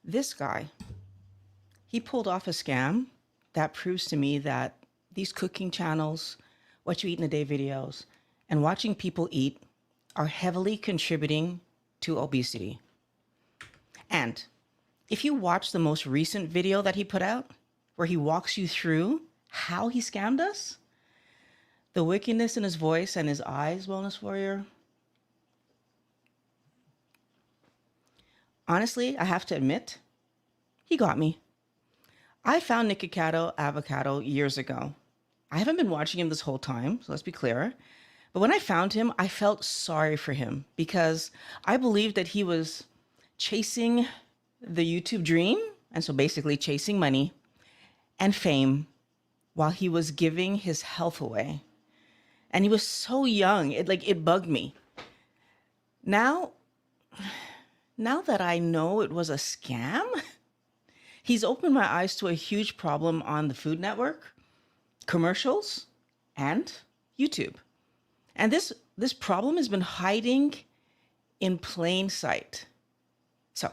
This guy, he pulled off a scam that proves to me that these cooking channels, what you eat in a day videos, and watching people eat are heavily contributing to obesity. And if you watch the most recent video that he put out, where he walks you through how he scammed us, the wickedness in his voice and his eyes, wellness warrior, honestly, I have to admit, he got me. I found Nikocado Avocado years ago. I haven't been watching him this whole time, so let's be clear. But when I found him, I felt sorry for him because I believed that he was chasing the YouTube dream, and so basically chasing money and fame while he was giving his health away. And he was so young, it bugged me. Now, now that I know it was a scam, he's opened my eyes to a huge problem on the Food Network, commercials, and YouTube. And this problem has been hiding in plain sight. So,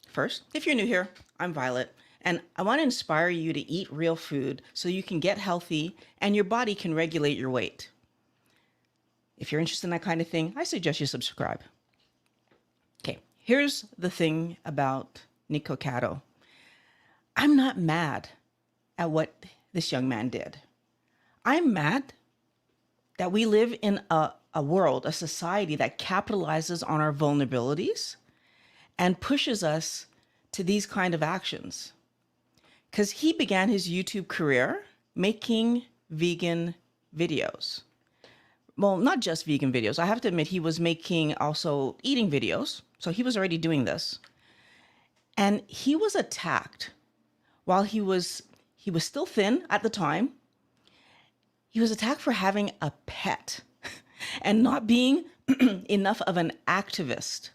first, if you're new here, I'm Violet, and I want to inspire you to eat real food so you can get healthy and your body can regulate your weight. If you're interested in that kind of thing, I suggest you subscribe. Okay, here's the thing about Nikocado. I'm not mad at what this young man did. I'm mad that we live in a world, a society that capitalizes on our vulnerabilities and pushes us to these kind of actions. Because he began his YouTube career making vegan videos. Well, not just vegan videos. I have to admit, he was making also eating videos. So he was already doing this. And he was attacked while he was still thin at the time. He was attacked for having a pet and not being enough of an activist.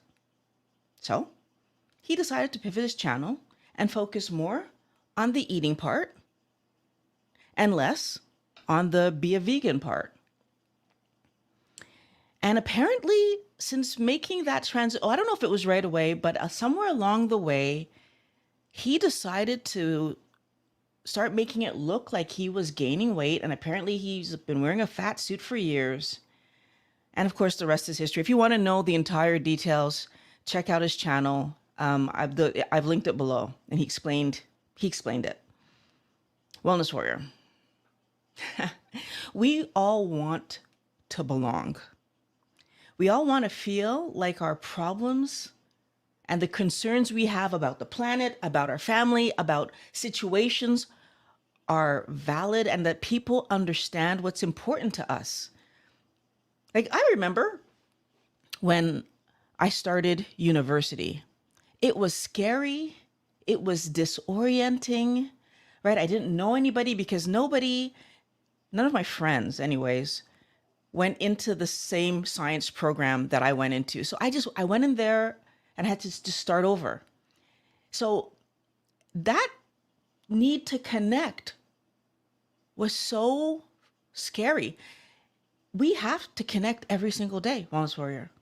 So he decided to pivot his channel and focus more on the eating part and less on the be a vegan part. And apparently, since making that transition, I don't know if it was right away, but somewhere along the way, he decided to start making it look like he was gaining weight. And apparently he's been wearing a fat suit for years. And of course, the rest is history. If you want to know the entire details, check out his channel. I've linked it below, and he explained it. Wellness warrior. We all want to belong. We all want to feel like our problems and the concerns we have about the planet, about our family, about situations are valid and that people understand what's important to us. Like, I remember when I started university, it was scary. It was disorienting, right? I didn't know anybody because none of my friends anyways, went into the same science program that I went into. So I went in there and had to just start over. So that need to connect was so scary. We have to connect every single day, Wellness Warrior.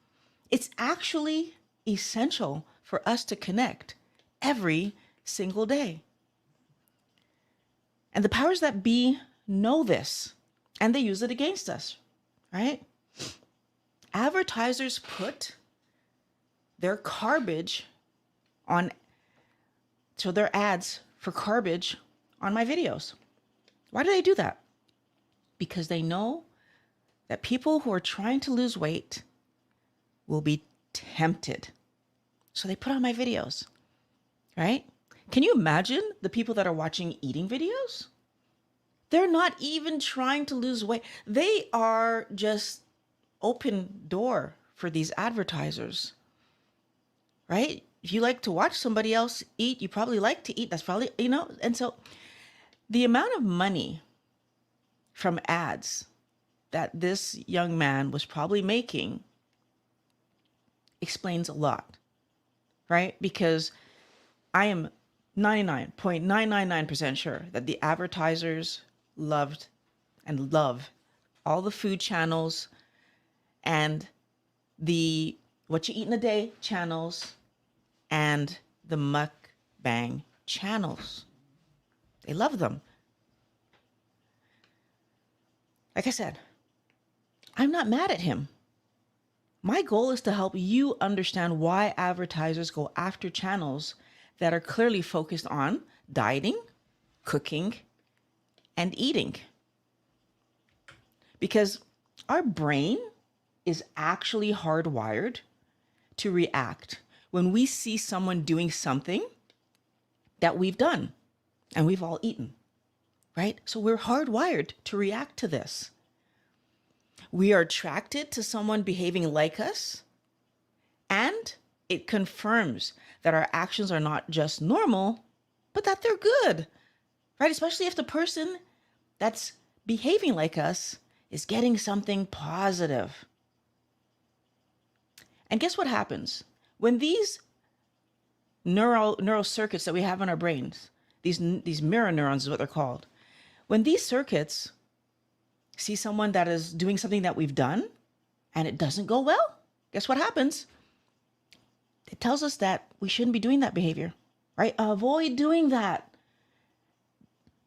It's actually essential for us to connect every single day. And the powers that be know this, and they use it against us, right? Advertisers put their garbage on, so their ads for garbage on my videos. Why do they do that? Because they know that people who are trying to lose weight will be tempted. So they put on my videos, right? Can you imagine the people that are watching eating videos? They're not even trying to lose weight. They are just open door for these advertisers, right? If you like to watch somebody else eat, you probably like to eat. That's probably, and so the amount of money from ads that this young man was probably making explains a lot, right? Because I am 99.999% sure that the advertisers loved and love all the food channels and the what you eat in a day channels and the mukbang channels. They love them. Like I said, I'm not mad at him. My goal is to help you understand why advertisers go after channels that are clearly focused on dieting, cooking, and eating. Because our brain is actually hardwired to react when we see someone doing something that we've done and we've all eaten, right? So we're hardwired to react to this. We are attracted to someone behaving like us, and it confirms that our actions are not just normal, but that they're good, right? Especially if the person that's behaving like us is getting something positive. And guess what happens? When these neural circuits that we have in our brains, these mirror neurons is what they're called, when these circuits see someone that is doing something that we've done and it doesn't go well, guess what happens? It tells us that we shouldn't be doing that behavior, right? Avoid doing that.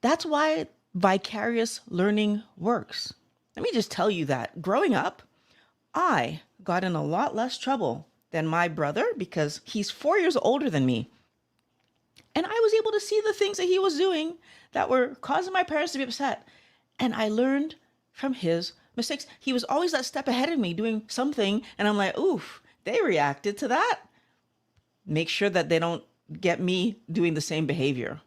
That's why vicarious learning works. Let me just tell you that growing up, I got in a lot less trouble than my brother because he's 4 years older than me. And I was able to see the things that he was doing that were causing my parents to be upset. And I learned from his mistakes. He was always that step ahead of me doing something. And I'm like, oof, they reacted to that. Make sure that they don't get me doing the same behavior.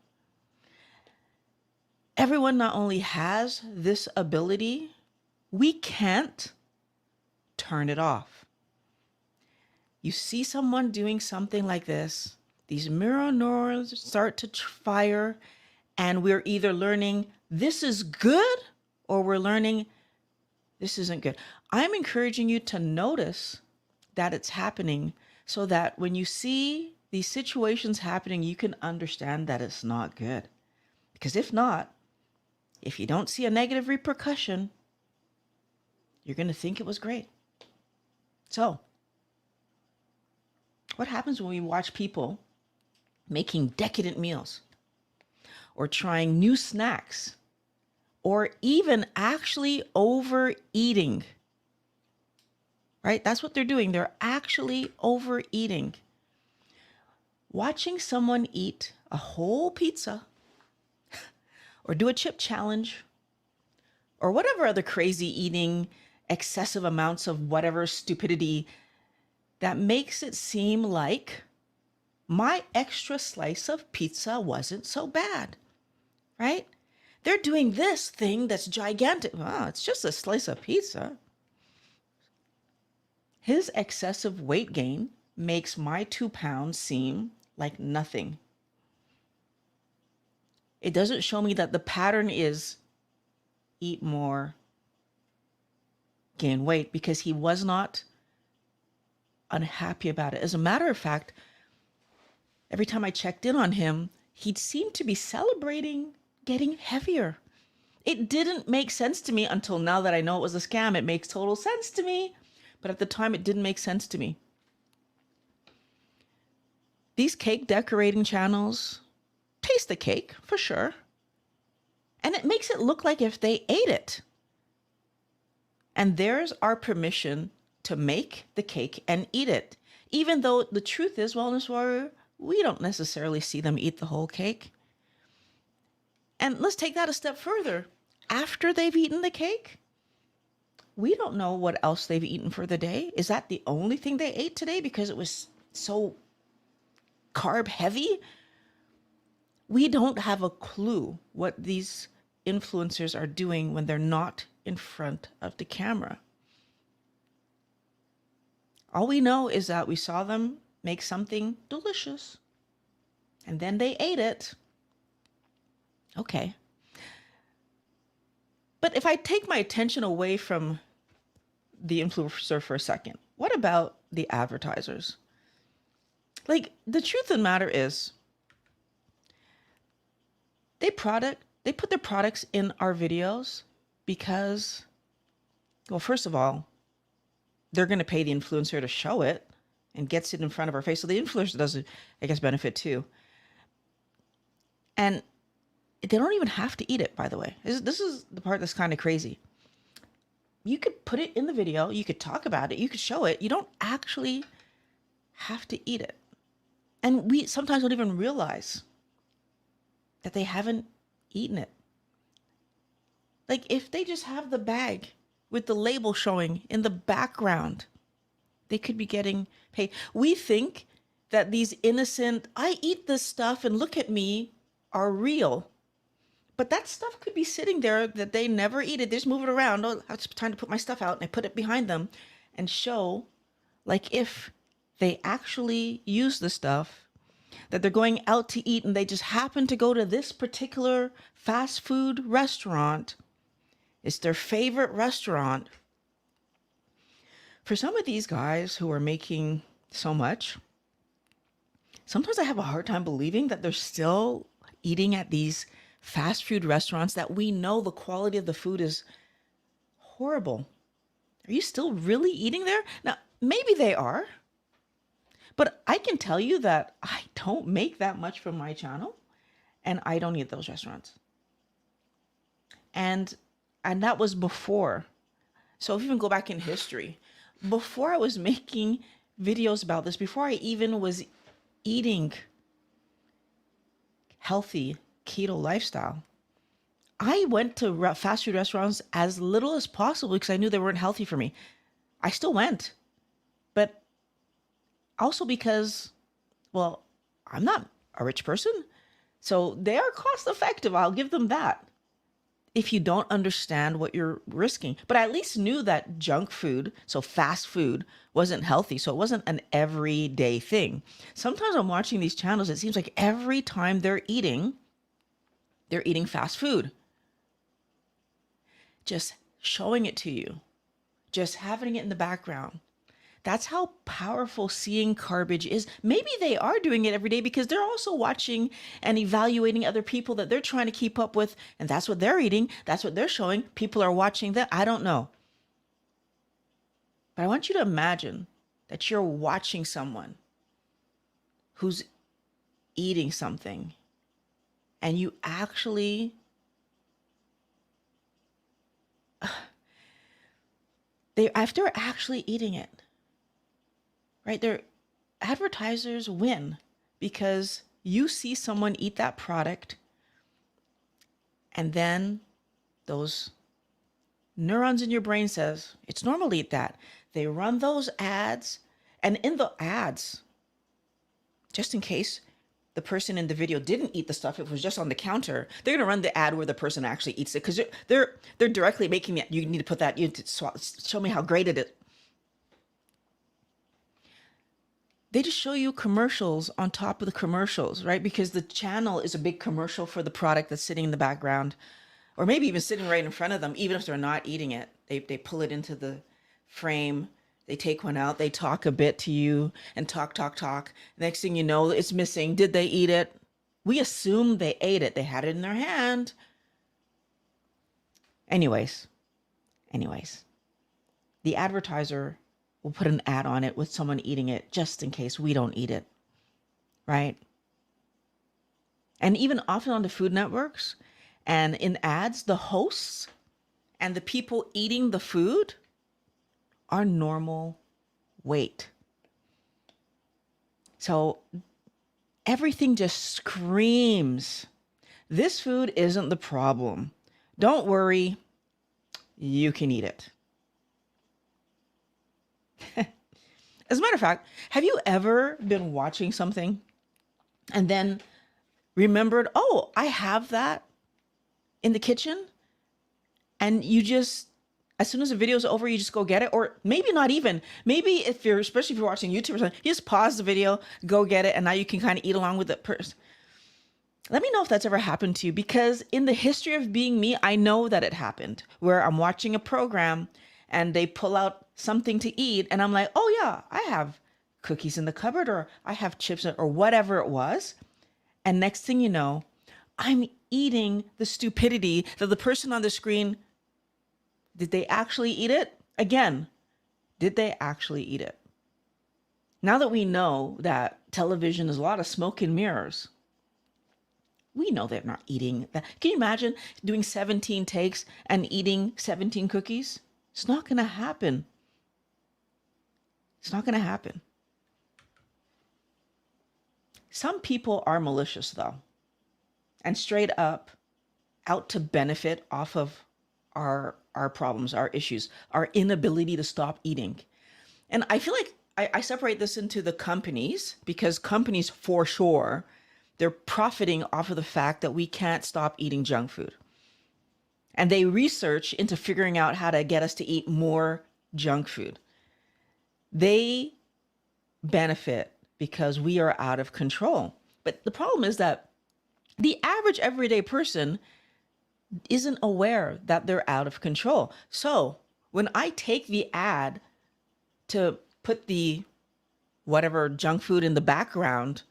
Everyone not only has this ability, we can't turn it off. You see someone doing something like this, these mirror neurons start to fire, and we're either learning this is good or we're learning this isn't good. I'm encouraging you to notice that it's happening so that when you see these situations happening, you can understand that it's not good. Because if not, if you don't see a negative repercussion, you're going to think it was great. So, what happens when we watch people making decadent meals or trying new snacks or even actually overeating? Right? That's what they're doing. They're actually overeating. Watching someone eat a whole pizza or do a chip challenge or whatever other crazy eating, excessive amounts of whatever stupidity that makes it seem like my extra slice of pizza wasn't so bad, right? They're doing this thing that's gigantic. Wow, it's just a slice of pizza. His excessive weight gain makes my 2 pounds seem like nothing. It doesn't show me that the pattern is eat more, gain weight, because he was not unhappy about it. As a matter of fact, every time I checked in on him, he seemed to be celebrating getting heavier. It didn't make sense to me until now that I know it was a scam. It makes total sense to me. But at the time, it didn't make sense to me. These cake decorating channels taste the cake for sure. And it makes it look like if they ate it. And there's our permission to make the cake and eat it. Even though the truth is, Wellness Warrior, we don't necessarily see them eat the whole cake. And let's take that a step further. After they've eaten the cake, we don't know what else they've eaten for the day. Is that the only thing they ate today because it was so carb heavy? We don't have a clue what these influencers are doing when they're not in front of the camera. All we know is that we saw them make something delicious and then they ate it. Okay. But if I take my attention away from the influencer for a second, what about the advertisers? Like, the truth of the matter is, they put their products in our videos because, well, first of all, they're going to pay the influencer to show it and gets it in front of our face. So the influencer does, I guess, benefit too. And they don't even have to eat it, by the way. This is the part that's kind of crazy. You could put it in the video, you could talk about it, you could show it. You don't actually have to eat it. And we sometimes don't even realize that they haven't eaten it. Like if they just have the bag with the label showing in the background, they could be getting paid. We think that these innocent, I eat this stuff and look at me, are real. But that stuff could be sitting there that they never eat it. They just move it around. Oh, I'm just trying to put my stuff out, and I put it behind them and show like if they actually use the stuff that they're going out to eat and they just happen to go to this particular fast food restaurant. It's their favorite restaurant. For some of these guys who are making so much, sometimes I have a hard time believing that they're still eating at these fast food restaurants that we know the quality of the food is horrible. Are you still really eating there? Now, maybe they are, but I can tell you that I don't make that much from my channel and I don't eat at those restaurants. And that was before. So if you even go back in history, before I was making videos about this, before I even was eating healthy keto lifestyle, I went to fast food restaurants as little as possible because I knew they weren't healthy for me. I still went, but also because, well, I'm not a rich person, so they are cost effective. I'll give them that. If you don't understand what you're risking, but I at least knew that junk food, so fast food, wasn't healthy. So it wasn't an everyday thing. Sometimes I'm watching these channels, it seems like every time they're eating fast food. Just showing it to you, just having it in the background. That's how powerful seeing garbage is. Maybe they are doing it every day because they're also watching and evaluating other people that they're trying to keep up with. And that's what they're eating. That's what they're showing. People are watching that. I don't know. But I want you to imagine that you're watching someone who's eating something and you actually after actually eating it, right? Their advertisers win because you see someone eat that product and then those neurons in your brain says, it's normal to eat that. They run those ads, and in the ads, just in case the person in the video didn't eat the stuff, it was just on the counter, they're going to run the ad where the person actually eats it because they're directly making it. You need to put that, you need to show me how great it is. They just show you commercials on top of the commercials, right? Because the channel is a big commercial for the product that's sitting in the background, or maybe even sitting right in front of them, even if they're not eating it. They pull it into the frame, they take one out, they talk a bit to you and talk. Next thing you know, it's missing. Did they eat it? We assume they ate it. They had it in their hand. Anyways, the advertiser will put an ad on it with someone eating it just in case we don't eat it, right? And even often on the food networks and in ads, the hosts and the people eating the food are normal weight. So everything just screams, this food isn't the problem. Don't worry, you can eat it. As a matter of fact, have you ever been watching something and then remembered, oh, I have that in the kitchen? And you just, as soon as the video's over, you just go get it? Or maybe not even. Maybe especially if you're watching YouTube or something, you just pause the video, go get it, and now you can kind of eat along with the person. Let me know if that's ever happened to you, because in the history of being me, I know that it happened where I'm watching a program and they pull out something to eat and I'm like, oh yeah, I have cookies in the cupboard, or I have chips, or whatever it was. And next thing you know, I'm eating the stupidity that the person on the screen, did they actually eat it? Again, did they actually eat it? Now that we know that television is a lot of smoke and mirrors, We know they're not eating that. Can you imagine doing 17 takes and eating 17 cookies? It's not going to happen. It's not going to happen. Some people are malicious, though, and straight up out to benefit off of our problems, our issues, our inability to stop eating. And I feel like I separate this into the companies, because companies for sure, they're profiting off of the fact that we can't stop eating junk food. And they research into figuring out how to get us to eat more junk food. They benefit because we are out of control. But the problem is that the average everyday person isn't aware that they're out of control. So when I take the ad to put the whatever junk food in the background,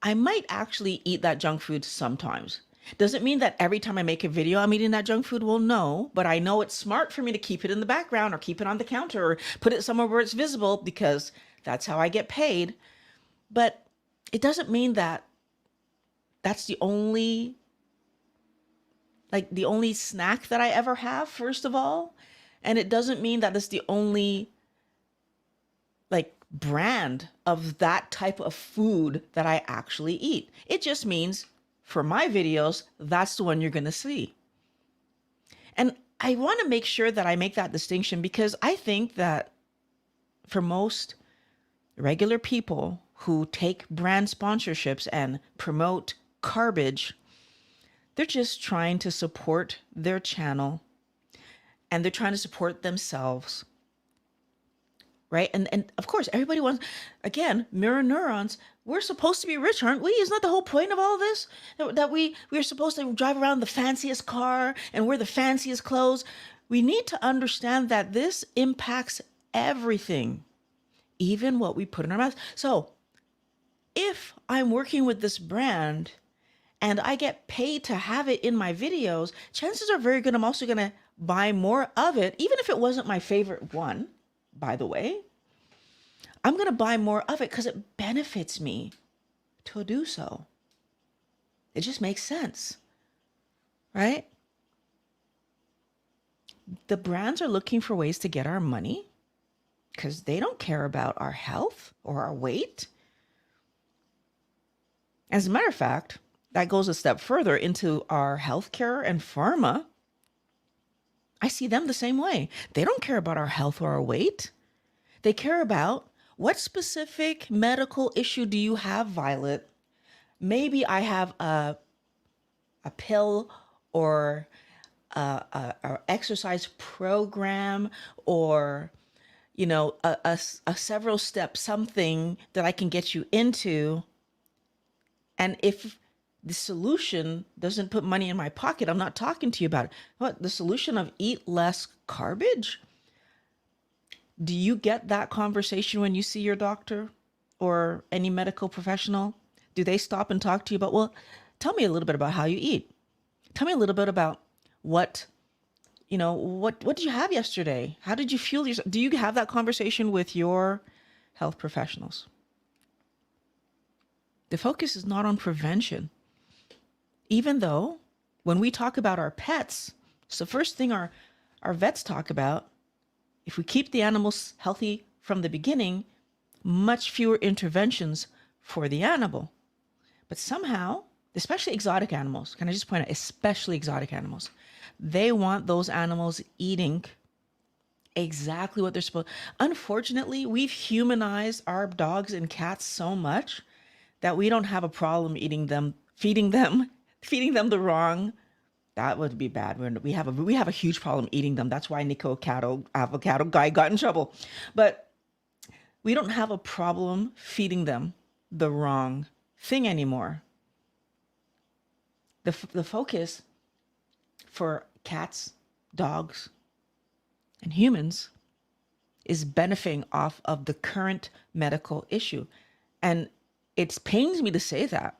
I might actually eat that junk food sometimes. Does it mean that every time I make a video, I'm eating that junk food? Well, no, but I know it's smart for me to keep it in the background or keep it on the counter or put it somewhere where it's visible, because that's how I get paid. But it doesn't mean that that's the only snack that I ever have, first of all. And it doesn't mean that it's the only brand of that type of food that I actually eat. It just means for my videos, that's the one you're going to see. And I want to make sure that I make that distinction, because I think that for most regular people who take brand sponsorships and promote garbage, they're just trying to support their channel and they're trying to support themselves. Right. And of course, everybody wants, again, mirror neurons. We're supposed to be rich, aren't we? Isn't that the whole point of all this? That we're supposed to drive around the fanciest car and wear the fanciest clothes. We need to understand that this impacts everything, even what we put in our mouths. So if I'm working with this brand and I get paid to have it in my videos, chances are very good I'm also going to buy more of it, even if it wasn't my favorite one. By the way, I'm going to buy more of it because it benefits me to do so. It just makes sense, right? The brands are looking for ways to get our money because they don't care about our health or our weight. As a matter of fact, that goes a step further into our healthcare and pharma. I see them the same way. They don't care about our health or our weight. They care about what specific medical issue do you have, Violet? Maybe I have a pill or a exercise program or, a several step something that I can get you into. And if the solution doesn't put money in my pocket, I'm not talking to you about it. What, the solution of eat less garbage? Do you get that conversation when you see your doctor or any medical professional? Do they stop and talk to you about, well, tell me a little bit about how you eat. Tell me a little bit about what did you have yesterday? How did you feel? Do you have that conversation with your health professionals? The focus is not on prevention. Even though when we talk about our pets, it's the first thing our vets talk about. If we keep the animals healthy from the beginning, much fewer interventions for the animal. But somehow, especially exotic animals, can I just point out, especially exotic animals, they want those animals eating exactly what they're supposed. Unfortunately, we've humanized our dogs and cats so much that we don't have a problem eating them, feeding them the wrong. That would be bad. We have a huge problem eating them. That's why avocado guy got in trouble. But we don't have a problem feeding them the wrong thing anymore. The focus for cats, dogs, and humans is benefiting off of the current medical issue. And it pains me to say that,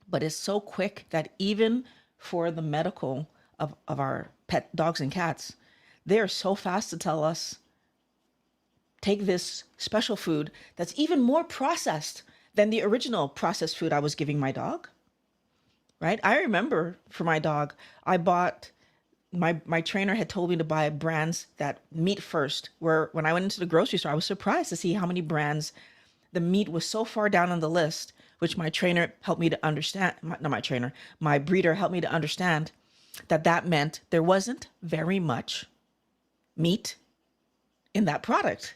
but it's so quick that even for the medical of our pet dogs and cats, they are so fast to tell us, take this special food that's even more processed than the original processed food I was giving my dog. right? I remember for my dog, I bought my trainer had told me to buy brands that meat first. Where when I went into the grocery store, I was surprised to see how many brands the meat was so far down on the list, which my trainer helped me to understand. Not my trainer, my breeder helped me to understand that that meant there wasn't very much meat in that product.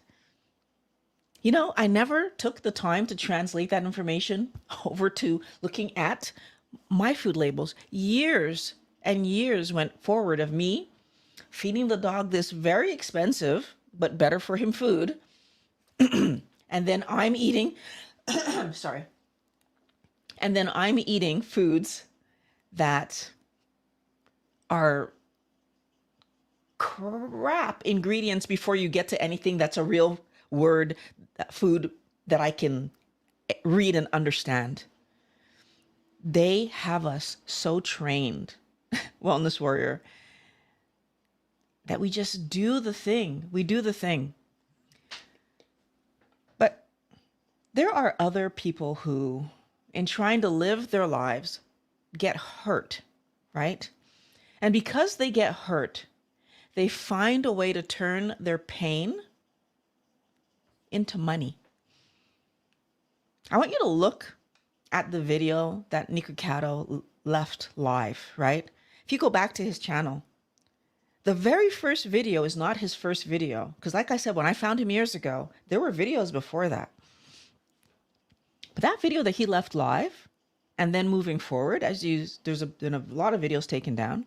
You know, I never took the time to translate that information over to looking at my food labels. Years and years went forward of me feeding the dog this very expensive but better for him food. And then I'm eating, sorry, and then I'm eating foods that are crap ingredients before you get to anything that's a real word, food that I can read and understand. They have us so trained, wellness warrior, that we just do the thing. We do the thing. But there are other people who, in trying to live their lives, get hurt, right? And because they get hurt, they find a way to turn their pain into money. I want you to look at the video that Keto left live, right? If you go back to his channel, the very first video is not his first video. Because like I said, when I found him years ago, there were videos before that. But that video that he left live, and then moving forward, there's been a lot of videos taken down,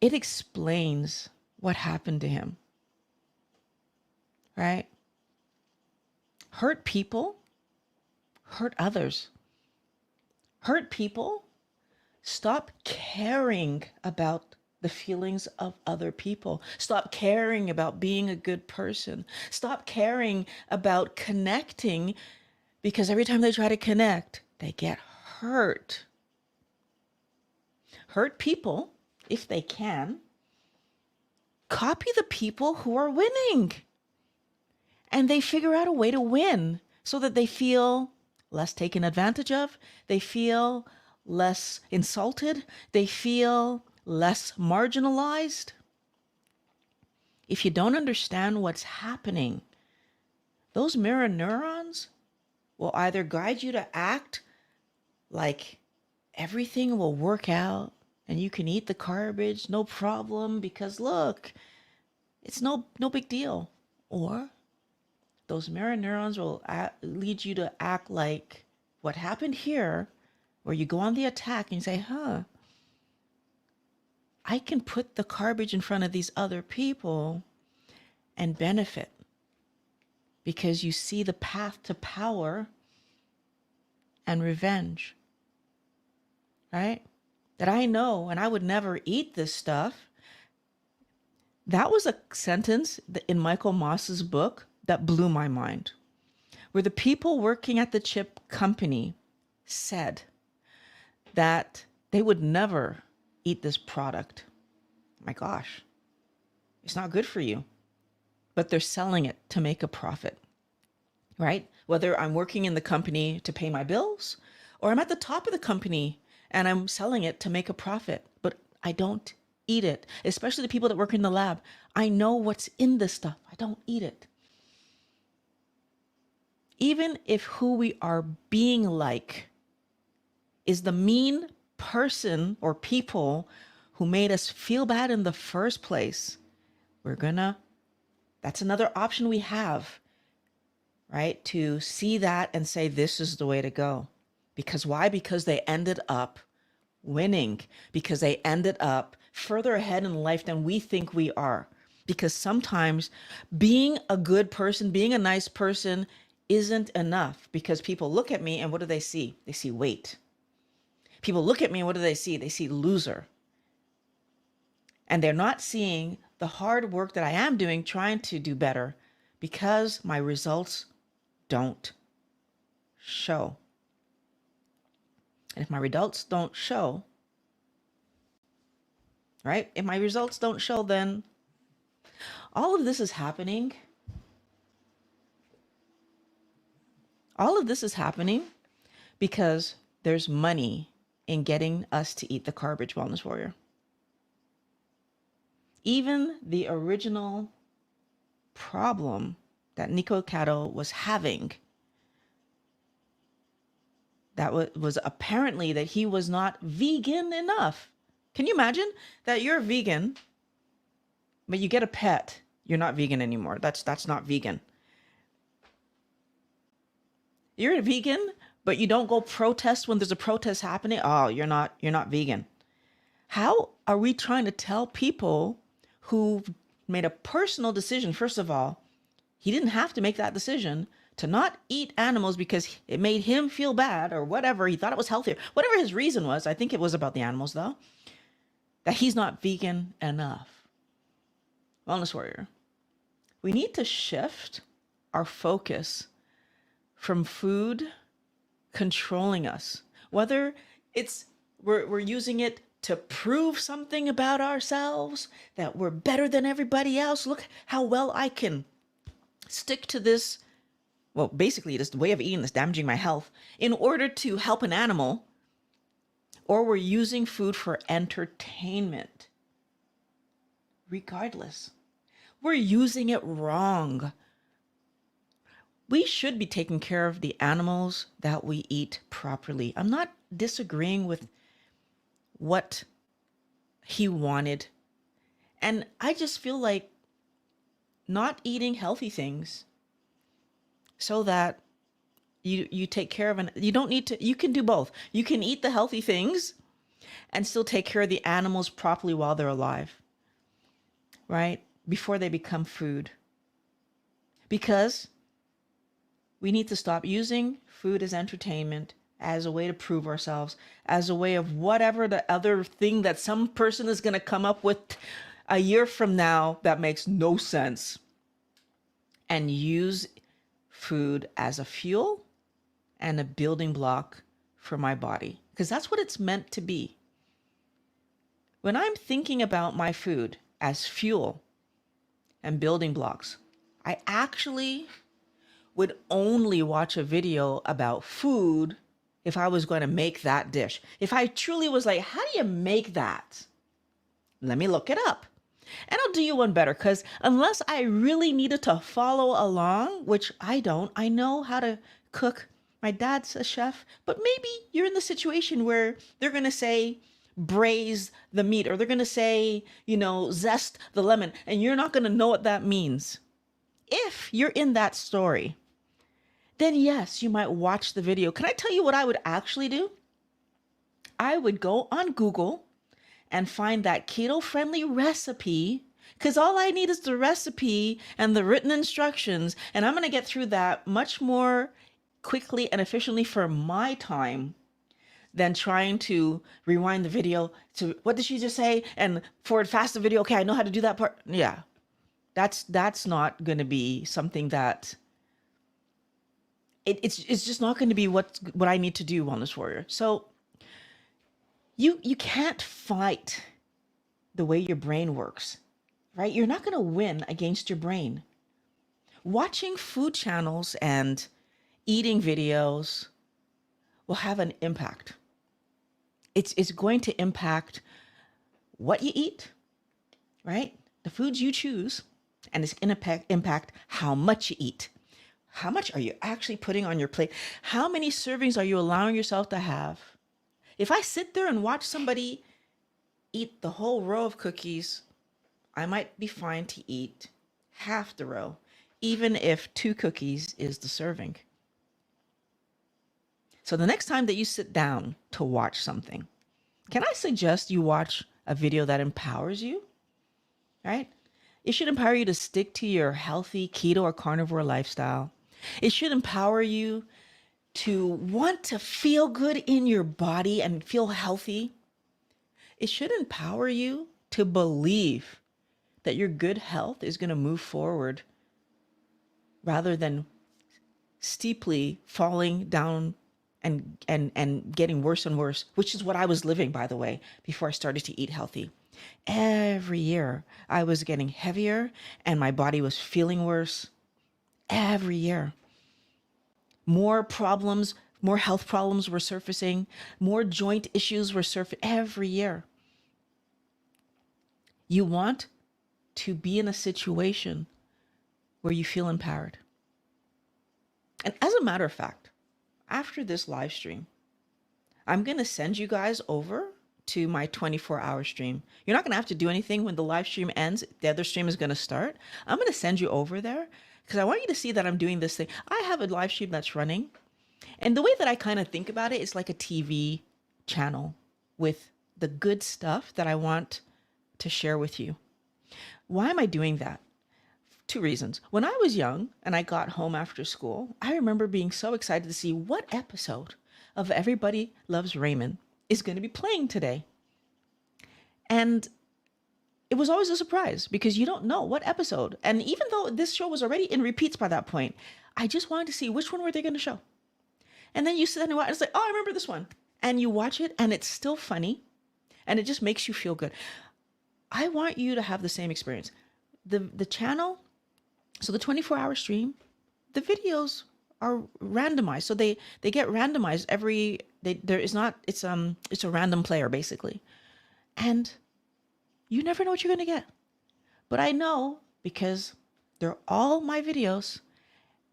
it explains what happened to him, right? Hurt people hurt others. Hurt people stop caring about the feelings of other people. Stop caring about being a good person. Stop caring about connecting, because every time they try to connect, they get hurt. Hurt people, if they can, copy the people who are winning. And they figure out a way to win so that they feel less taken advantage of. They feel less insulted. They feel less marginalized. If you don't understand what's happening, those mirror neurons will either guide you to act like everything will work out and you can eat the garbage, no problem, because look, it's no big deal. Or those mirror neurons will lead you to act like what happened here, where you go on the attack and you say, I can put the garbage in front of these other people and benefit, because you see the path to power and revenge, right? That I know, and I would never eat this stuff. That was a sentence in Michael Moss's book that blew my mind, where the people working at the chip company said that they would never eat this product. My gosh, it's not good for you, but they're selling it to make a profit, right? Whether I'm working in the company to pay my bills or I'm at the top of the company and I'm selling it to make a profit, but I don't eat it. Especially the people that work in the lab. I know what's in this stuff. I don't eat it. Even if who we are being like is the mean person or people who made us feel bad in the first place, that's another option we have, right? To see that and say, this is the way to go. Because why? Because they ended up winning, because they ended up further ahead in life than we think we are. Because sometimes being a good person, being a nice person isn't enough, because people look at me and what do they see? They see weight. People look at me and what do they see? They see loser. And they're not seeing the hard work that I am doing, trying to do better, because my results don't show. And if my results don't show, right? If my results don't show, then all of this is happening. All of this is happening because there's money in getting us to eat the garbage, Wellness Warrior. Even the original problem that Nico Cato was having, that was apparently that he was not vegan enough. Can you imagine that you're a vegan, but you get a pet? You're not vegan anymore. That's not vegan. You're a vegan, but you don't go protest when there's a protest happening. Oh, you're not vegan. How are we trying to tell people who've made a personal decision? First of all, he didn't have to make that decision to not eat animals because it made him feel bad or whatever. He thought it was healthier. Whatever his reason was, I think it was about the animals though, that he's not vegan enough. Wellness Warrior, we need to shift our focus from food controlling us, whether it's we're using it to prove something about ourselves, that we're better than everybody else. Look how well I can stick to this, well, basically this way of eating that's damaging my health in order to help an animal, or we're using food for entertainment. Regardless, we're using it wrong. We should be taking care of the animals that we eat properly. I'm not disagreeing with what he wanted. And I just feel like not eating healthy things so that you take care of you don't need to, you can do both. You can eat the healthy things and still take care of the animals properly while they're alive, right? Before they become food. Because we need to stop using food as entertainment, as a way to prove ourselves, as a way of whatever the other thing that some person is going to come up with a year from now that makes no sense, and use food as a fuel and a building block for my body, because that's what it's meant to be. When I'm thinking about my food as fuel and building blocks, I actually would only watch a video about food if I was going to make that dish. If I truly was like, how do you make that? Let me look it up. And I'll do you one better, because unless I really needed to follow along, which I don't, I know how to cook. My dad's a chef, but maybe you're in the situation where they're going to say, braise the meat, or they're going to say, zest the lemon, and you're not going to know what that means. If you're in that story, then yes, you might watch the video. Can I tell you what I would actually do? I would go on Google and find that keto-friendly recipe, because all I need is the recipe and the written instructions, and I'm going to get through that much more quickly and efficiently for my time than trying to rewind the video to, what did she just say? And forward fast the video. Okay, I know how to do that part. Yeah, that's not going to be something that, it's just not going to be what I need to do, Wellness Warrior. So you can't fight the way your brain works, right? You're not going to win against your brain. Watching food channels and eating videos will have an impact. It's going to impact what you eat, right? The foods you choose, and it's going to impact how much you eat. How much are you actually putting on your plate? How many servings are you allowing yourself to have? If I sit there and watch somebody eat the whole row of cookies, I might be fine to eat half the row, even if 2 cookies is the serving. So the next time that you sit down to watch something, can I suggest you watch a video that empowers you, right? It should empower you to stick to your healthy keto or carnivore lifestyle. It should empower you to want to feel good in your body and feel healthy. It should empower you to believe that your good health is going to move forward rather than steeply falling down and getting worse and worse, which is what I was living, by the way, before I started to eat healthy. Every year I was getting heavier and my body was feeling worse. Every year. More problems More health problems were surfacing. More joint issues were surfacing every year. You want to be in a situation where you feel empowered. And as a matter of fact, after this live stream, I'm going to send you guys over to my 24-hour stream. You're not going to have to do anything when the live stream ends. The other stream is going to start. I'm going to send you over there because I want you to see that I'm doing this thing. I have a live stream that's running. And the way that I kind of think about it is like a TV channel with the good stuff that I want to share with you. Why am I doing that? Two reasons. When I was young and I got home after school, I remember being so excited to see what episode of Everybody Loves Raymond is going to be playing today. And it was always a surprise because you don't know what episode. And even though this show was already in repeats by that point, I just wanted to see which one were they going to show. And then you sit and watch, it's like, oh, I remember this one. And you watch it and it's still funny and it just makes you feel good. I want you to have the same experience. The channel, so the 24-hour stream, the videos are randomized. So they get randomized it's a random player basically. And you never know what you're going to get. But I know because they're all my videos,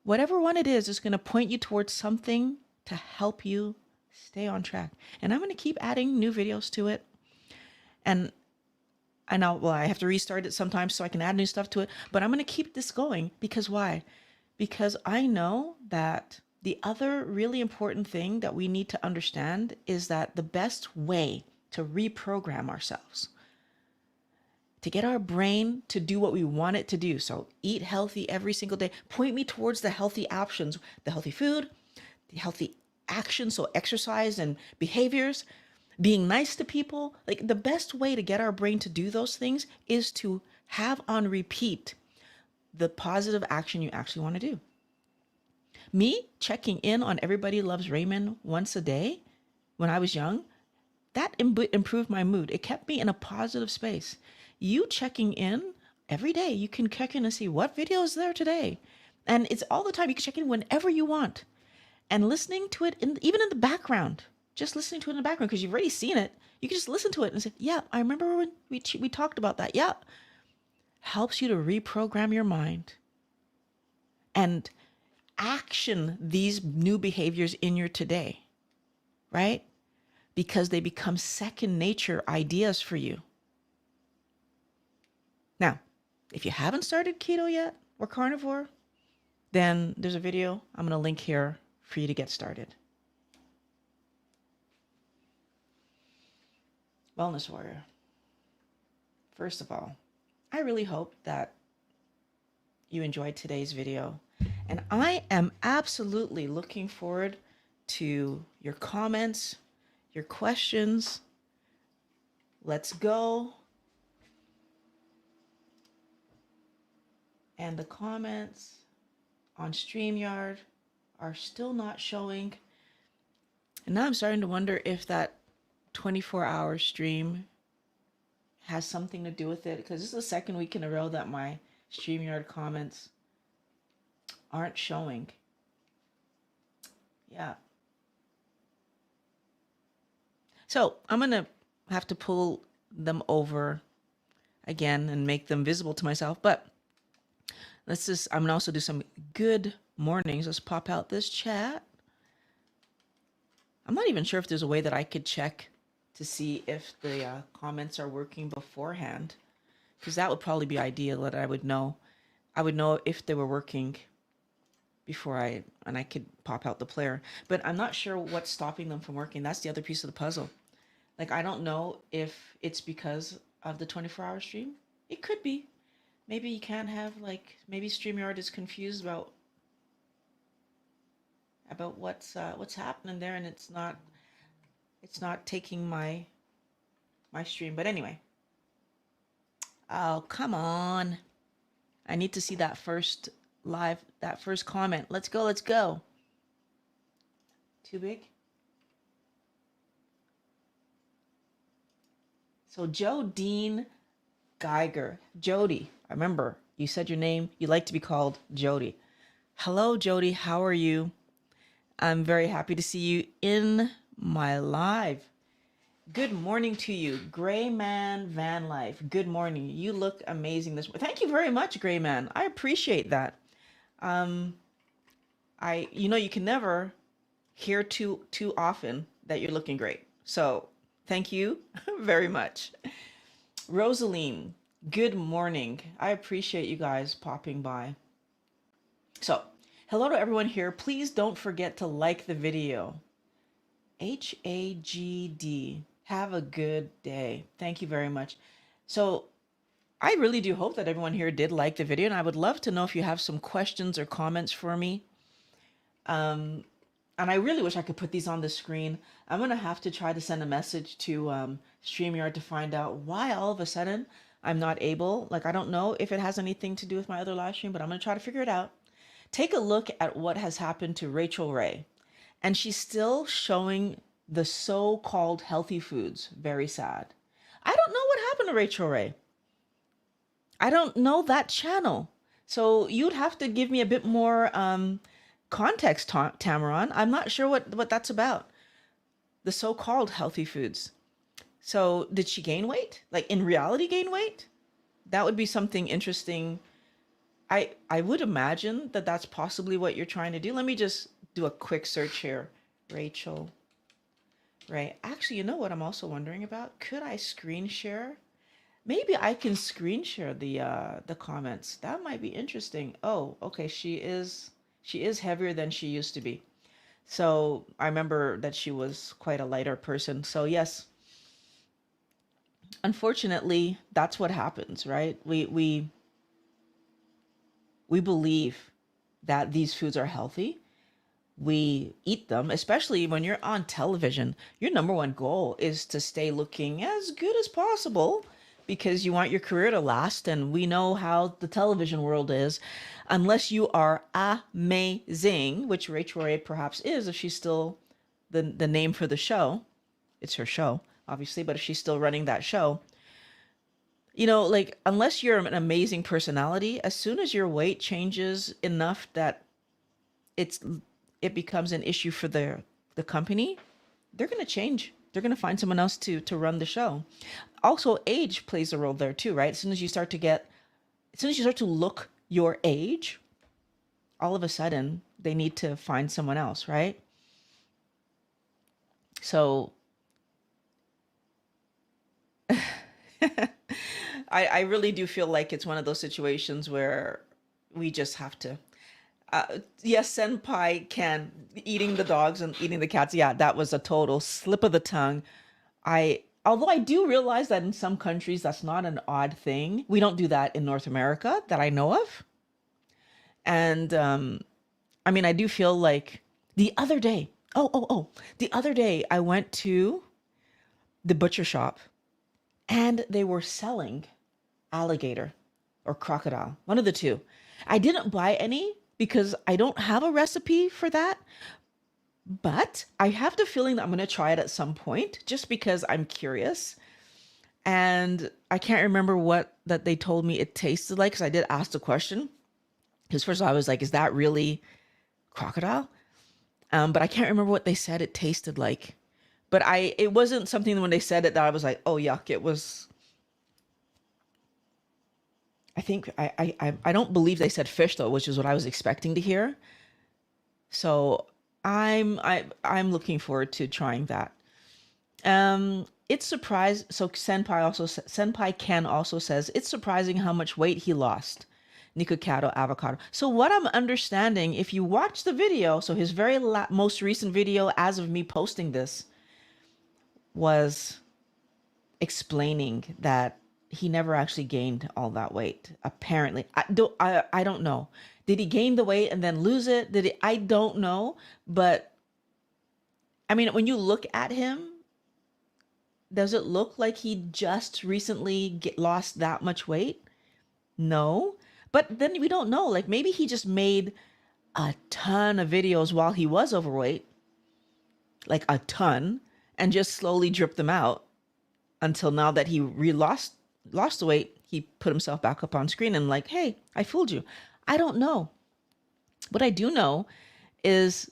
whatever one it is going to point you towards something to help you stay on track. And I'm going to keep adding new videos to it. And I know, well, I have to restart it sometimes so I can add new stuff to it, but I'm going to keep this going because why? Because I know that the other really important thing that we need to understand is that the best way to reprogram ourselves, to get our brain to do what we want it to do. So eat healthy every single day, point me towards the healthy options, the healthy food, the healthy actions. So exercise and behaviors, being nice to people. Like the best way to get our brain to do those things is to have on repeat the positive action you actually want to do. Me checking in on Everybody Loves Raymond once a day when I was young, that improved my mood. It kept me in a positive space. You checking in every day, you can check in and see what video is there today. And it's all the time. You can check in whenever you want. And listening to it, even in the background, just listening to it in the background, because you've already seen it. You can just listen to it and say, yeah, I remember when we talked about that. Yeah. Helps you to reprogram your mind and action these new behaviors in your today, right? Because they become second nature ideas for you. Now, if you haven't started keto yet or carnivore, then there's a video I'm going to link here for you to get started. Wellness warrior. First of all, I really hope that you enjoyed today's video. And I am absolutely looking forward to your comments, your questions. Let's go. And the comments on StreamYard are still not showing. And now I'm starting to wonder if that 24-hour stream has something to do with it, because this is the second week in a row that my StreamYard comments aren't showing. Yeah. So I'm going to have to pull them over again and make them visible to myself. But I'm going to also do some good mornings. Let's pop out this chat. I'm not even sure if there's a way that I could check to see if the comments are working beforehand, because that would probably be ideal, that I would know if they were working before I could pop out the player. But I'm not sure what's stopping them from working. That's the other piece of the puzzle. Like, I don't know if it's because of the 24-hour stream. It could be. Maybe you can't have, like, maybe StreamYard is confused about what's happening there, and it's not taking my stream. But anyway. Oh, come on. I need to see that first comment. Let's go. Too big? So Jodine Geiger. Jody, I remember you said your name. You like to be called Jody. Hello, Jody. How are you? I'm very happy to see you in my live. Good morning to you, Gray Man Van Life. Good morning. You look amazing this morning. Thank you very much, Gray Man. I appreciate that. You can never hear too often that you're looking great. So thank you very much. Rosaline, good morning. I appreciate you guys popping by. So, hello to everyone here. Please don't forget to like the video. HAGD. Have a good day. Thank you very much. So, I really do hope that everyone here did like the video, and I would love to know if you have some questions or comments for me. And I really wish I could put these on the screen. I'm going to have to try to send a message to StreamYard to find out why all of a sudden I'm not able. Like, I don't know if it has anything to do with my other live stream, but I'm going to try to figure it out. Take a look at what has happened to Rachel Ray. And she's still showing the so-called healthy foods. Very sad. I don't know what happened to Rachel Ray. I don't know that channel. So you'd have to give me a bit more context, Tamaron. I'm not sure what that's about. The so-called healthy foods. So did she gain weight? Like in reality gain weight? That would be something interesting. I would imagine that that's possibly what you're trying to do. Let me just do a quick search here. Rachel Ray. Actually, you know what I'm also wondering about? Could I screen share? Maybe I can screen share the comments. That might be interesting. Oh, okay. She is heavier than she used to be. So I remember that she was quite a lighter person. So yes, unfortunately, that's what happens, right? We believe that these foods are healthy. We eat them, especially when you're on television. Your number one goal is to stay looking as good as possible because you want your career to last. And we know how the television world is. Unless you are amazing, which Rachel Ray perhaps is, if she's still the name for the show. It's her show, obviously, but if she's still running that show, like unless you're an amazing personality, as soon as your weight changes enough that it becomes an issue for the company, they're going to change. They're going to find someone else to run the show. Also, age plays a role there too, right? As soon as you start to look your age, all of a sudden they need to find someone else, right? So I really do feel like it's one of those situations where we just have to. Yes, Senpai can. Eating the dogs and eating the cats. Yeah, that was a total slip of the tongue. Although I do realize that in some countries that's not an odd thing. We don't do that in North America that I know of. And I do feel like the other day. The other day I went to the butcher shop and they were selling alligator or crocodile, one of the two. I didn't buy any because I don't have a recipe for that, but I have the feeling that I'm going to try it at some point just because I'm curious. And I can't remember what that they told me it tasted like, because I did ask the question. Because first of all, I was like, is that really crocodile? But I can't remember what they said it tasted like. But it wasn't something when they said it that I was like, oh, yuck. It was, I think, I don't believe they said fish though, which is what I was expecting to hear. So I'm looking forward to trying that. It's surprised. So Senpai Ken also says it's surprising how much weight he lost. Nikocado avocado. So what I'm understanding, if you watch the video, so his very most recent video as of me posting this was explaining that he never actually gained all that weight. Apparently, I don't know. Did he gain the weight and then lose it? I don't know. But when you look at him, does it look like he just recently lost that much weight? No. But then we don't know. Like maybe he just made a ton of videos while he was overweight, like a ton, and just slowly dripped them out until now that he lost the weight, he put himself back up on screen and like, hey, I fooled you. I don't know. What I do know is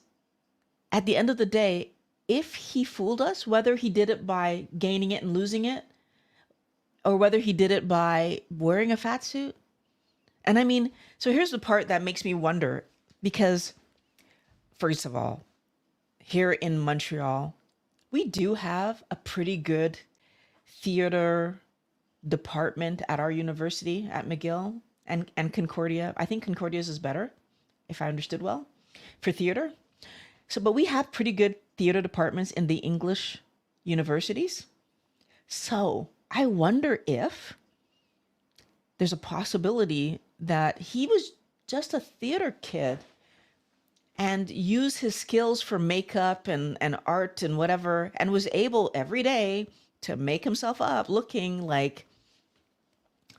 at the end of the day, if he fooled us, whether he did it by gaining it and losing it, or whether he did it by wearing a fat suit. And I mean, so here's the part that makes me wonder, because first of all, here in Montreal, we do have a pretty good theater department at our university at McGill and Concordia. I think Concordia's is better, if I understood well, for theater. So, but we have pretty good theater departments in the English universities. So I wonder if there's a possibility that he was just a theater kid and used his skills for makeup and art and whatever, and was able every day to make himself up looking like,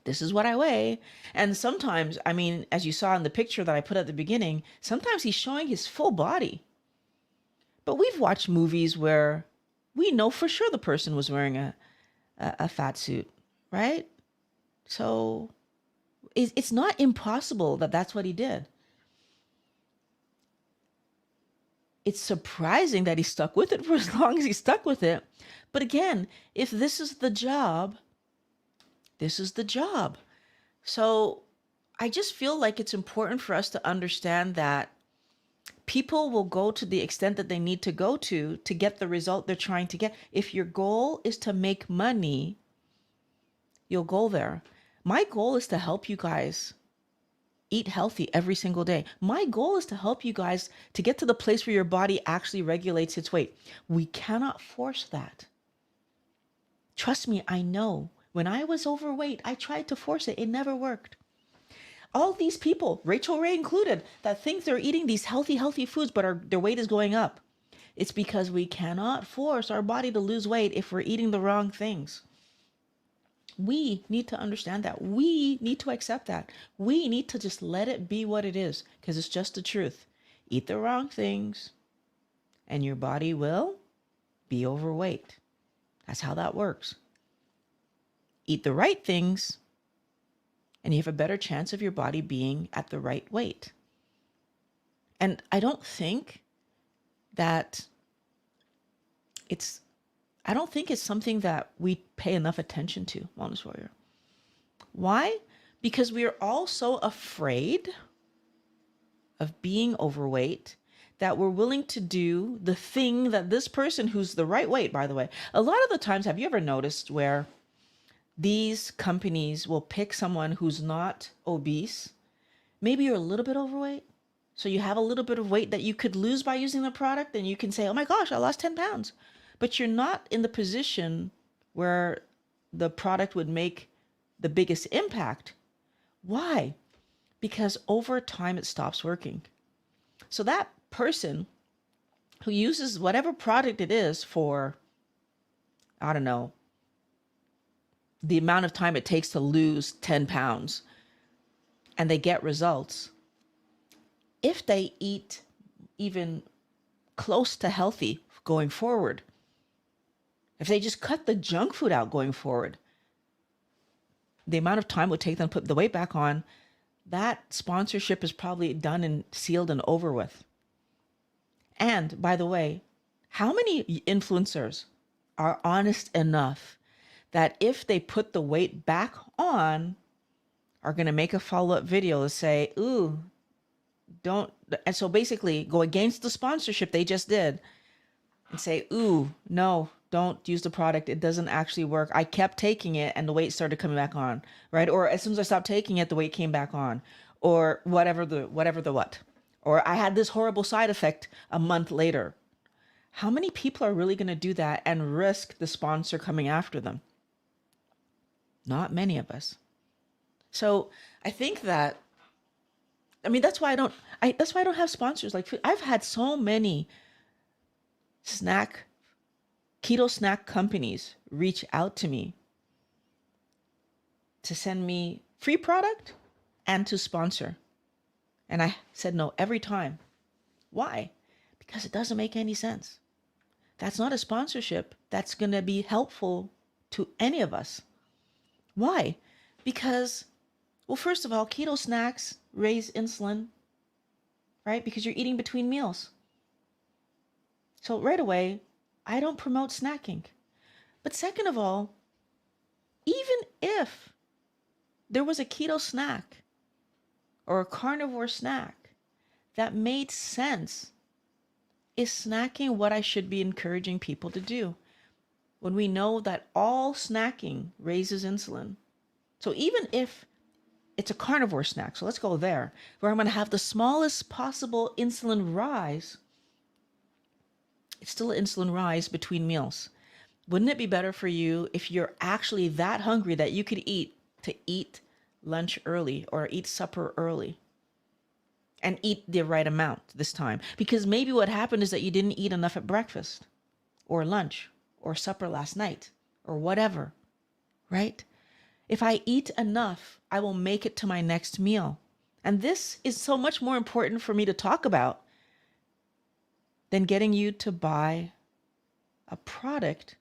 this is what I weigh. And sometimes, I mean, as you saw in the picture that I put at the beginning, sometimes he's showing his full body. But we've watched movies where we know for sure the person was wearing a fat suit, right? So it's not impossible that that's what he did. It's surprising that he stuck with it for as long as he stuck with it. But again, if this is the job, this is the job. So I just feel like it's important for us to understand that people will go to the extent that they need to go to get the result they're trying to get. If your goal is to make money, you'll go there. My goal is to help you guys eat healthy every single day. My goal is to help you guys to get to the place where your body actually regulates its weight. We cannot force that. Trust me, I know. When I was overweight, I tried to force it. It never worked. All these people, Rachel Ray included, that think they're eating these healthy foods, but their weight is going up. It's because we cannot force our body to lose weight if we're eating the wrong things. We need to understand that. We need to accept that. We need to just let it be what it is, because it's just the truth. Eat the wrong things and your body will be overweight. That's how that works. Eat the right things and you have a better chance of your body being at the right weight. And I don't think that it's something that we pay enough attention to, Wellness Warrior. Why? Because we are all so afraid of being overweight that we're willing to do the thing that this person who's the right weight, by the way. A lot of the times, have you ever noticed where these companies will pick someone who's not obese? Maybe you're a little bit overweight, so you have a little bit of weight that you could lose by using the product, and you can say, oh my gosh, I lost 10 pounds. But you're not in the position where the product would make the biggest impact. Why? Because over time it stops working. So that person who uses whatever product it is for, I don't know, the amount of time it takes to lose 10 pounds, and they get results, if they eat even close to healthy going forward, if they just cut the junk food out going forward, the amount of time it would take them to put the weight back on, that sponsorship is probably done and sealed and over with. And by the way, how many influencers are honest enough that if they put the weight back on, are going to make a follow-up video to say, ooh, don't, and so basically go against the sponsorship they just did and say, ooh, no, don't use the product. It doesn't actually work. I kept taking it and the weight started coming back on, right? Or as soon as I stopped taking it, the weight came back on, or whatever the what. Or I had this horrible side effect a month later. How many people are really going to do that and risk the sponsor coming after them? Not many of us. So I think that, I mean, that's why I don't have sponsors. Like, I've had so many keto snack companies reach out to me to send me free product and to sponsor. And I said no every time. Why? Because it doesn't make any sense. That's not a sponsorship that's going to be helpful to any of us. Why? Because, well, first of all, keto snacks raise insulin, right? Because you're eating between meals. So right away, I don't promote snacking. But second of all, even if there was a keto snack or a carnivore snack that made sense, is snacking what I should be encouraging people to do? When we know that all snacking raises insulin. So even if it's a carnivore snack, so let's go there, where I'm going to have the smallest possible insulin rise, it's still an insulin rise between meals. Wouldn't it be better for you if you're actually that hungry that you could eat to eat lunch early or eat supper early and eat the right amount this time? Because maybe what happened is that you didn't eat enough at breakfast or lunch or supper last night or whatever, right? If I eat enough, I will make it to my next meal. And this is so much more important for me to talk about than getting you to buy a product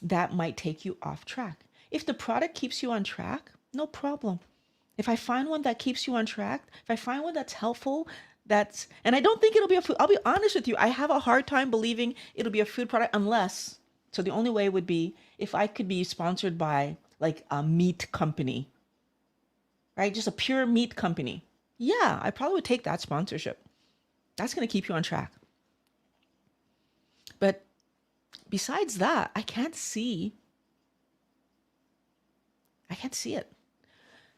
that might take you off track. If the product keeps you on track, no problem. If I find one that keeps you on track, if I find one that's helpful, and I don't think it'll be a food, I'll be honest with you, I have a hard time believing it'll be a food product unless, so the only way would be if I could be sponsored by like a meat company, right? Just a pure meat company. Yeah, I probably would take that sponsorship. That's going to keep you on track. But besides that, I can't see it.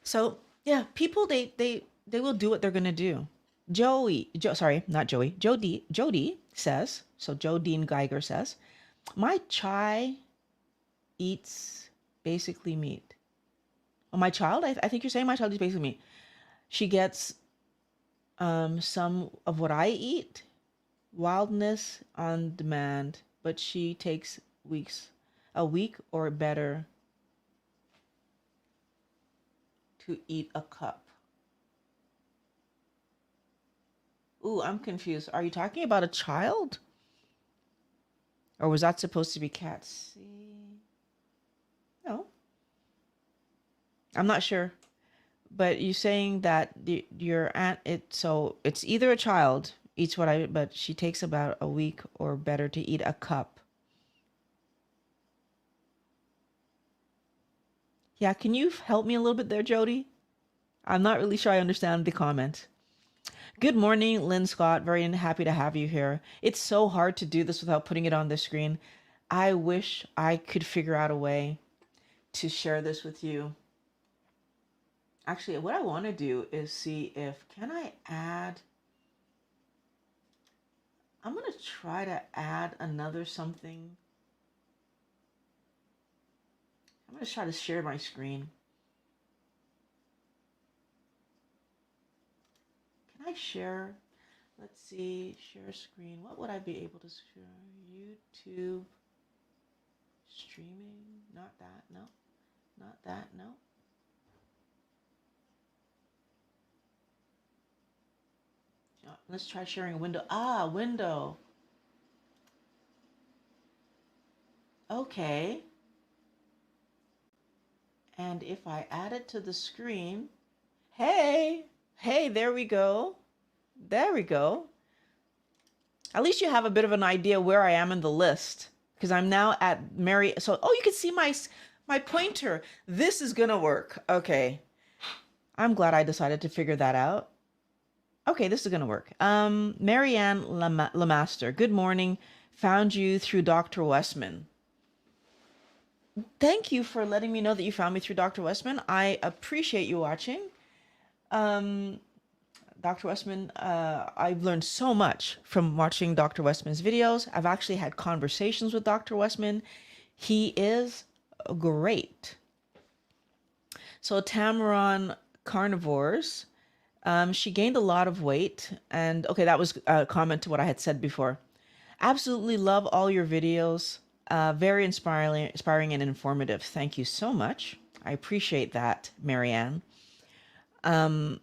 So yeah, people they will do what they're gonna do. Jody says, so Jodine Geiger says, my chai eats basically meat. Oh, my child, I think you're saying my child eats basically meat. She gets some of what I eat, wildness on demand, but she takes a week or better to eat a cup. Ooh, I'm confused. Are you talking about a child? Or was that supposed to be cats? No. I'm not sure. But you're saying that your aunt, so it's either a child eats but she takes about a week or better to eat a cup. Yeah, can you help me a little bit there, Jody? I'm not really sure I understand the comment. Good morning, Lynn Scott. Very happy to have you here. It's so hard to do this without putting it on the screen. I wish I could figure out a way to share this with you. Actually, what I want to do is see if, can I add, I'm going to try to add another something. I'm going to try to share my screen. Can I share? Let's see, share screen. What would I be able to share? YouTube streaming? Not that, no. Not that, no. Let's try sharing a window. Window. Okay. And if I add it to the screen, hey, there we go. There we go. At least you have a bit of an idea where I am in the list, because I'm now at Mary. So, you can see my pointer. This is going to work. Okay. I'm glad I decided to figure that out. Okay, this is going to work. Marianne Lamaster, good morning. Found you through Dr. Westman. Thank you for letting me know that you found me through Dr. Westman. I appreciate you watching. Dr. Westman, I've learned so much from watching Dr. Westman's videos. I've actually had conversations with Dr. Westman. He is great. So Tamaron Carnivores, she gained a lot of weight. And okay, that was a comment to what I had said before. Absolutely love all your videos. Very inspiring and informative. Thank you so much. I appreciate that, Marianne. And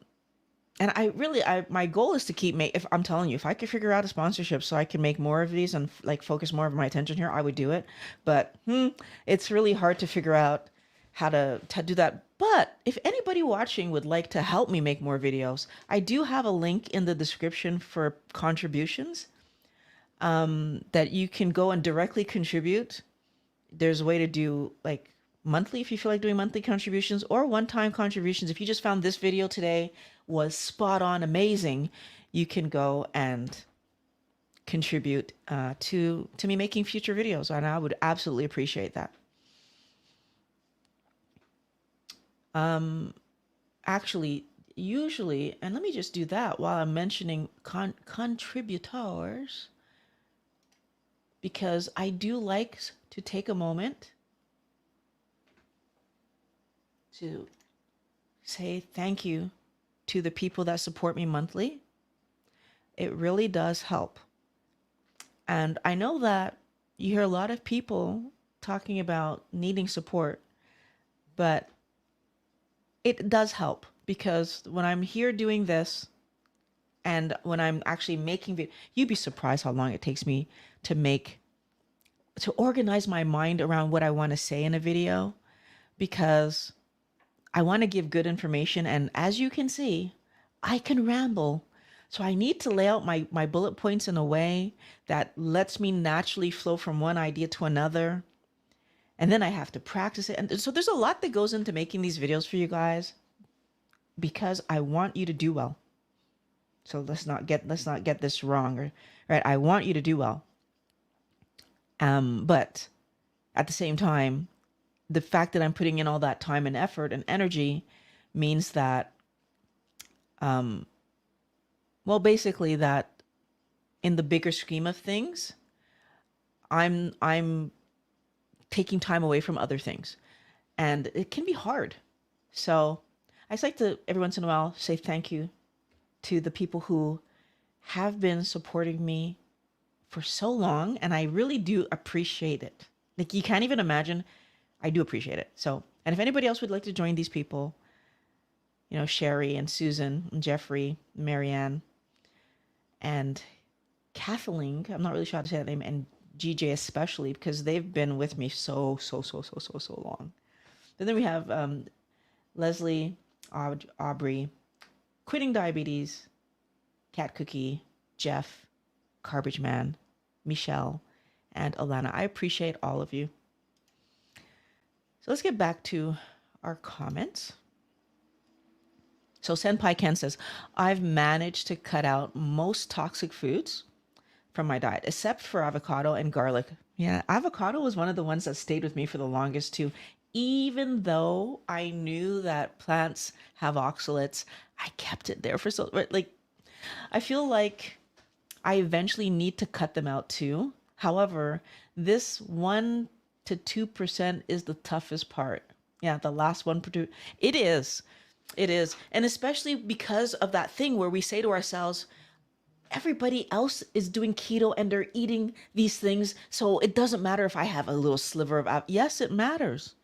my goal is to keep if I'm telling you, if I could figure out a sponsorship so I can make more of these and like focus more of my attention here, I would do it. But it's really hard to figure out how to do that. But if anybody watching would like to help me make more videos, I do have a link in the description for contributions. that you can go and directly contribute. There's a way to do like monthly if you feel like doing monthly contributions, or one-time contributions. If you just found this video today was spot on amazing, you can go and contribute to me making future videos, and I would absolutely appreciate that. Actually, usually, and let me just do that while I'm mentioning contributors, because I do like to take a moment to say thank you to the people that support me monthly. It really does help. And I know that you hear a lot of people talking about needing support, but it does help, because when I'm here doing this and when I'm actually making you'd be surprised how long it takes me to organize my mind around what I want to say in a video, because I want to give good information. And as you can see, I can ramble. So I need to lay out my bullet points in a way that lets me naturally flow from one idea to another. And then I have to practice it. And so there's a lot that goes into making these videos for you guys, because I want you to do well. So let's not get this wrong, right? I want you to do well. But at the same time, the fact that I'm putting in all that time and effort and energy means that, well, basically that in the bigger scheme of things, I'm taking time away from other things, and it can be hard. So I just like to every once in a while say thank you to the people who have been supporting me for so long, and I really do appreciate it. Like, you can't even imagine. I do appreciate it. So, and if anybody else would like to join these people, you know, Sherry and Susan and Jeffrey, Marianne, and Kathleen, I'm not really sure how to say that name, and GJ especially, because they've been with me so long. And then we have Leslie, Aubrey, Quitting Diabetes, Cat Cookie, Jeff, Garbage Man, Michelle, and Alana. I appreciate all of you. So let's get back to our comments. So Senpai Ken says, I've managed to cut out most toxic foods from my diet, except for avocado and garlic. Yeah, avocado was one of the ones that stayed with me for the longest too. Even though I knew that plants have oxalates, I kept it there for so, like, I feel like I eventually need to cut them out too. However, this 1 to 2% is the toughest part. Yeah, the last 1%. It is. It is. And especially because of that thing where we say to ourselves, everybody else is doing keto and they're eating these things, so it doesn't matter if I have a little sliver of yes, it matters.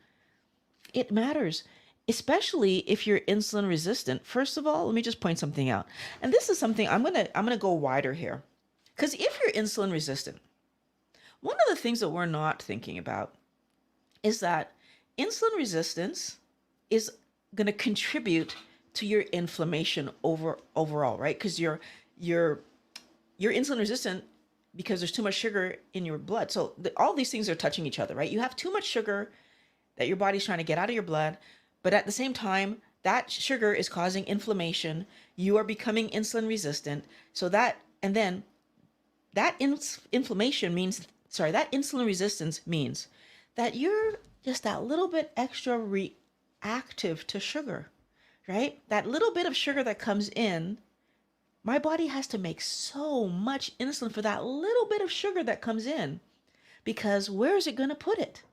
It matters, especially if you're insulin resistant. First of all, let me just point something out. And this is something I'm going to go wider here. Cuz if you're insulin resistant, one of the things that we're not thinking about is that insulin resistance is going to contribute to your inflammation overall, right? Cuz you're insulin resistant because there's too much sugar in your blood. So all these things are touching each other, right? You have too much sugar that your body's trying to get out of your blood, but at the same time, that sugar is causing inflammation. You are becoming insulin resistant. So that, and then that inflammation means, that insulin resistance means that you're just that little bit extra reactive to sugar, right? That little bit of sugar that comes in, my body has to make so much insulin for that little bit of sugar that comes in, because where is it going to put it?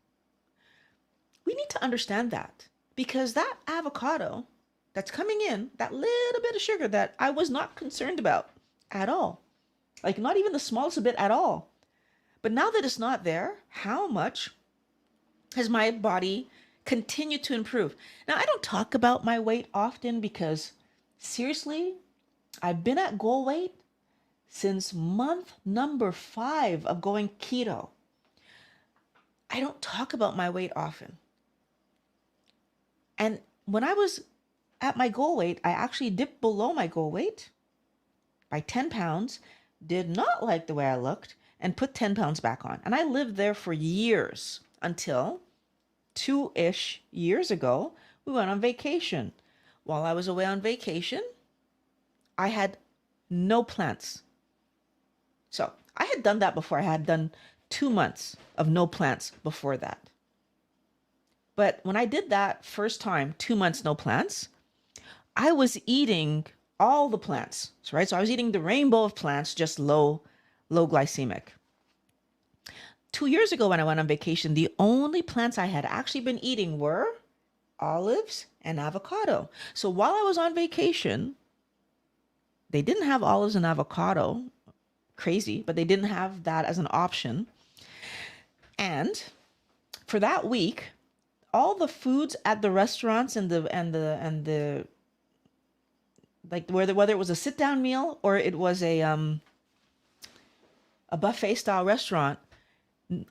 We need to understand that, because that avocado that's coming in, that little bit of sugar that I was not concerned about at all, like not even the smallest bit at all. But now that it's not there, how much has my body continued to improve? Now, I don't talk about my weight often because, seriously, I've been at goal weight since month number 5 of going keto. I don't talk about my weight often. And when I was at my goal weight, I actually dipped below my goal weight by 10 pounds, did not like the way I looked, and put 10 pounds back on. And I lived there for years until 2-ish years ago, we went on vacation. While I was away on vacation, I had no plants. So I had done that before. I had done 2 months of no plants before that. But when I did that first time, 2 months no plants, I was eating all the plants, right? So I was eating the rainbow of plants, just low glycemic. 2 years ago when I went on vacation, the only plants I had actually been eating were olives and avocado. So while I was on vacation, they didn't have olives and avocado. Crazy, but they didn't have that as an option. And for that week, all the foods at the restaurants and the like whether it was a sit down meal or it was a buffet style restaurant,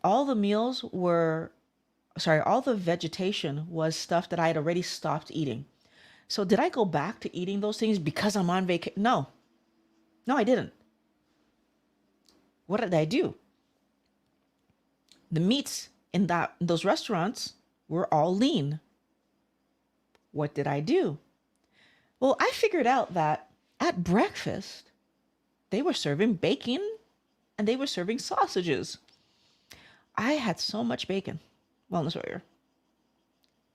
all the vegetation was stuff that I had already stopped eating. So did I go back to eating those things because I'm on vacation? No, I didn't. What did I do? The meats in those restaurants were all lean. What did I do? Well, I figured out that at breakfast, they were serving bacon and they were serving sausages. I had so much bacon, Wellness Warrior.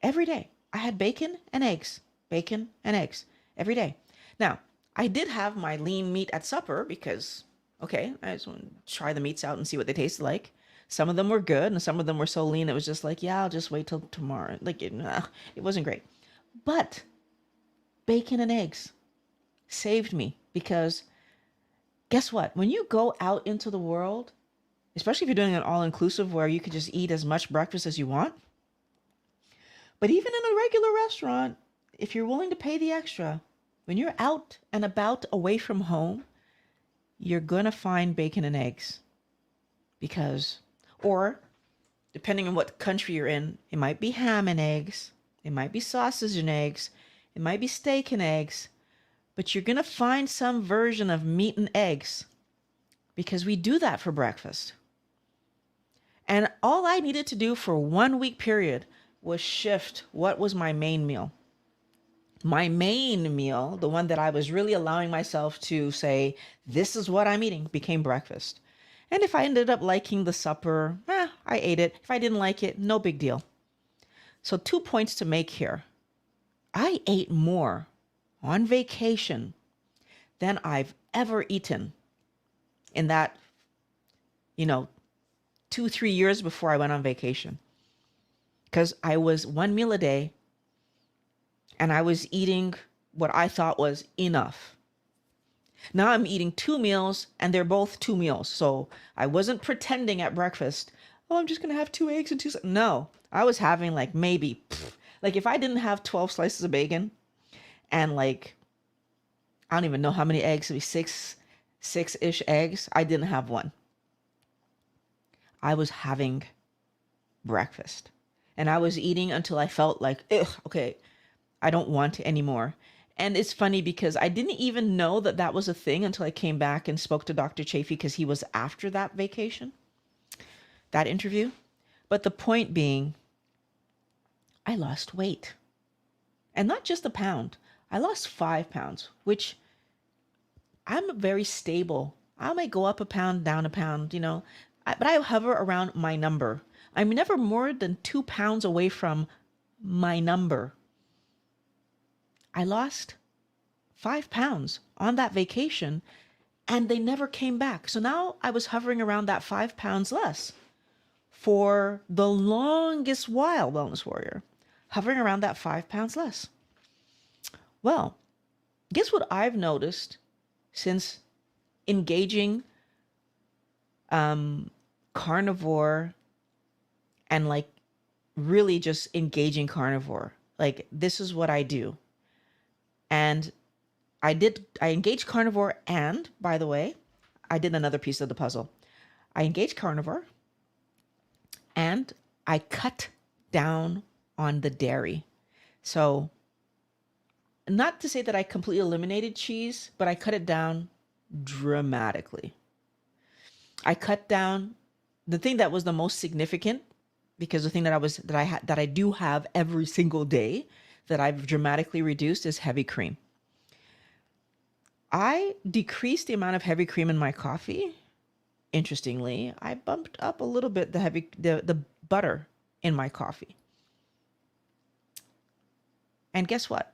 Every day, I had bacon and eggs every day. Now, I did have my lean meat at supper because, okay, I just want to try the meats out and see what they tasted like. Some of them were good and some of them were so lean it was just like, yeah, I'll just wait till tomorrow. Like, it wasn't great. But bacon and eggs saved me because guess what? When you go out into the world, especially if you're doing an all-inclusive where you could just eat as much breakfast as you want, but even in a regular restaurant, if you're willing to pay the extra, when you're out and about away from home, you're going to find bacon and eggs because, or depending on what country you're in, it might be ham and eggs, it might be sausage and eggs, it might be steak and eggs, but you're going to find some version of meat and eggs because we do that for breakfast. And all I needed to do for 1 week period was shift what was my main meal. My main meal, the one that I was really allowing myself to say, this is what I'm eating, became breakfast. And if I ended up liking the supper, I ate it. If I didn't like it, no big deal. So 2 points to make here. I ate more on vacation than I've ever eaten in that, 2-3 years before I went on vacation. Because I was one meal a day and I was eating what I thought was enough. Now I'm eating 2 meals and they're both 2 meals. So I wasn't pretending at breakfast, oh, I'm just going to have 2 eggs and 2. No, I was having like maybe, like if I didn't have 12 slices of bacon and like, I don't even know how many eggs, maybe six-ish eggs, I didn't have one. I was having breakfast and I was eating until I felt like, okay, I don't want any more. And it's funny because I didn't even know that that was a thing until I came back and spoke to Dr. Chafee because he was after that vacation, that interview. But the point being, I lost weight. And not just a pound. I lost 5 pounds, which I'm very stable. I might go up a pound, down a pound, but I hover around my number. I'm never more than 2 pounds away from my number. I lost 5 pounds on that vacation and they never came back. So now I was hovering around that 5 pounds less for the longest while, Wellness Warrior, hovering around that 5 pounds less. Well, guess what I've noticed since engaging carnivore and like really just engaging carnivore. Like this is what I do. And I engaged carnivore, and by the way, I did another piece of the puzzle. I engaged carnivore and I cut down on the dairy. So not to say that I completely eliminated cheese, but I cut it down dramatically. I cut down the thing that was the most significant, because the thing that I do have every single day that I've dramatically reduced is heavy cream. I decreased the amount of heavy cream in my coffee. Interestingly, I bumped up a little bit the butter in my coffee. And guess what?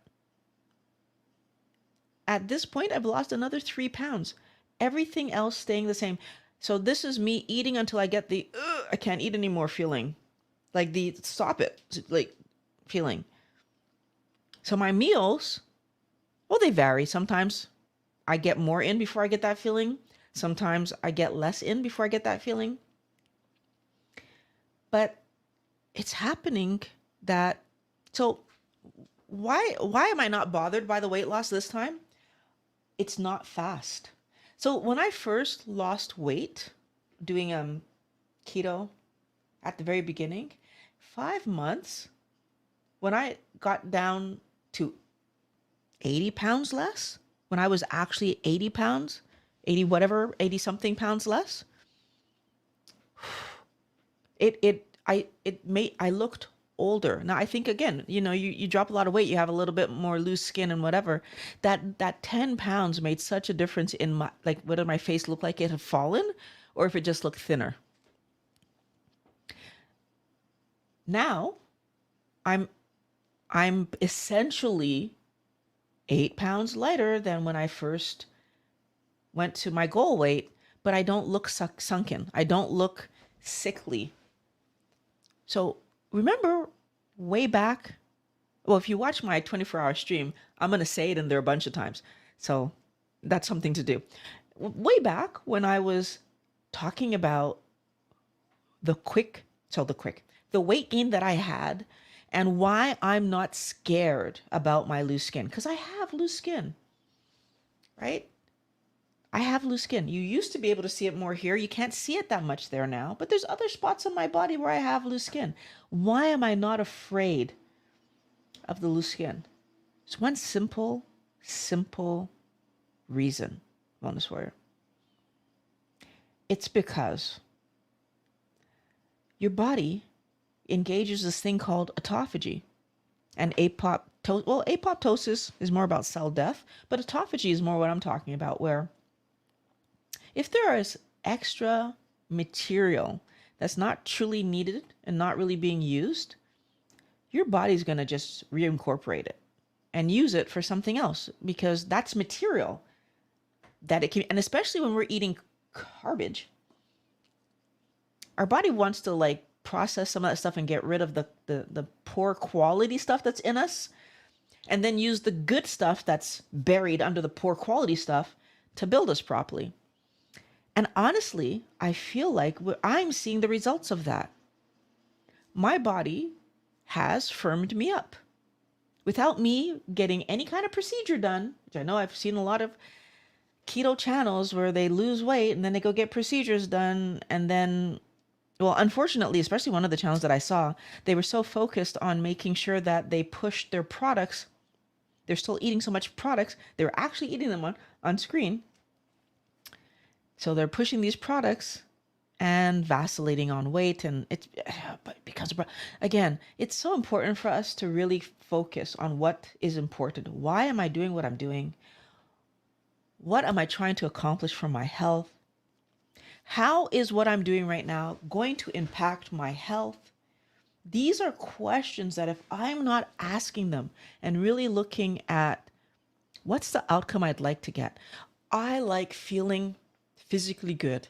At this point, I've lost another 3 pounds. Everything else staying the same. So this is me eating until I get the I can't eat anymore feeling, like the stop it like feeling. So my meals, well, they vary. Sometimes I get more in before I get that feeling. Sometimes I get less in before I get that feeling. But it's happening that so why am I not bothered by the weight loss this time? It's not fast. So when I first lost weight doing keto at the very beginning, 5 months, when I got down to 80 pounds less, when I was actually 80 pounds, 80 whatever, 80 something pounds less, I looked older. Now I think again, you drop a lot of weight, you have a little bit more loose skin and whatever. That 10 pounds made such a difference in my, like, whether my face looked like it had fallen or if it just looked thinner. Now I'm essentially 8 pounds lighter than when I first went to my goal weight, but I don't look sunken. I don't look sickly. So remember way back, well, if you watch my 24-hour stream, I'm going to say it in there a bunch of times. So that's something to do. Way back when I was talking about the weight gain that I had and why I'm not scared about my loose skin, because I have loose skin, right? I have loose skin. You used to be able to see it more here. You can't see it that much there now, but there's other spots on my body where I have loose skin. Why am I not afraid of the loose skin? It's one simple reason, Wellness Warrior. It's because your body engages this thing called autophagy and apoptosis is more about cell death, but autophagy is more what I'm talking about, where if there is extra material that's not truly needed and not really being used, your body's going to just reincorporate it and use it for something else, because that's material that it can, and especially when we're eating garbage, our body wants to like process some of that stuff and get rid of the poor quality stuff that's in us, and then use the good stuff that's buried under the poor quality stuff to build us properly. And honestly, I feel like I'm seeing the results of that. My body has firmed me up without me getting any kind of procedure done, which I know I've seen a lot of keto channels where they lose weight and then they go get procedures done. And then, well, unfortunately, especially one of the channels that I saw, they were so focused on making sure that they pushed their products. They're still eating so much products. They were actually eating them on screen. So they're pushing these products and vacillating on weight. And it's because, again, it's so important for us to really focus on what is important. Why am I doing what I'm doing? What am I trying to accomplish for my health? How is what I'm doing right now going to impact my health? These are questions that if I'm not asking them and really looking at what's the outcome I'd like to get, I like feeling physically good.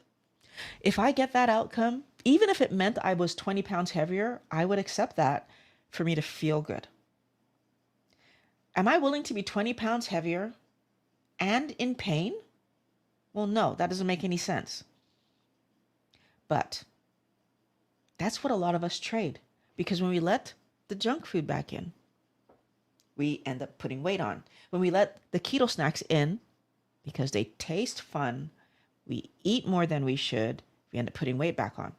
If I get that outcome, even if it meant I was 20 pounds heavier, I would accept that for me to feel good. Am I willing to be 20 pounds heavier and in pain? Well, no, that doesn't make any sense. But that's what a lot of us trade, because when we let the junk food back in, we end up putting weight on. When we let the keto snacks in, because they taste fun, we eat more than we should, we end up putting weight back on.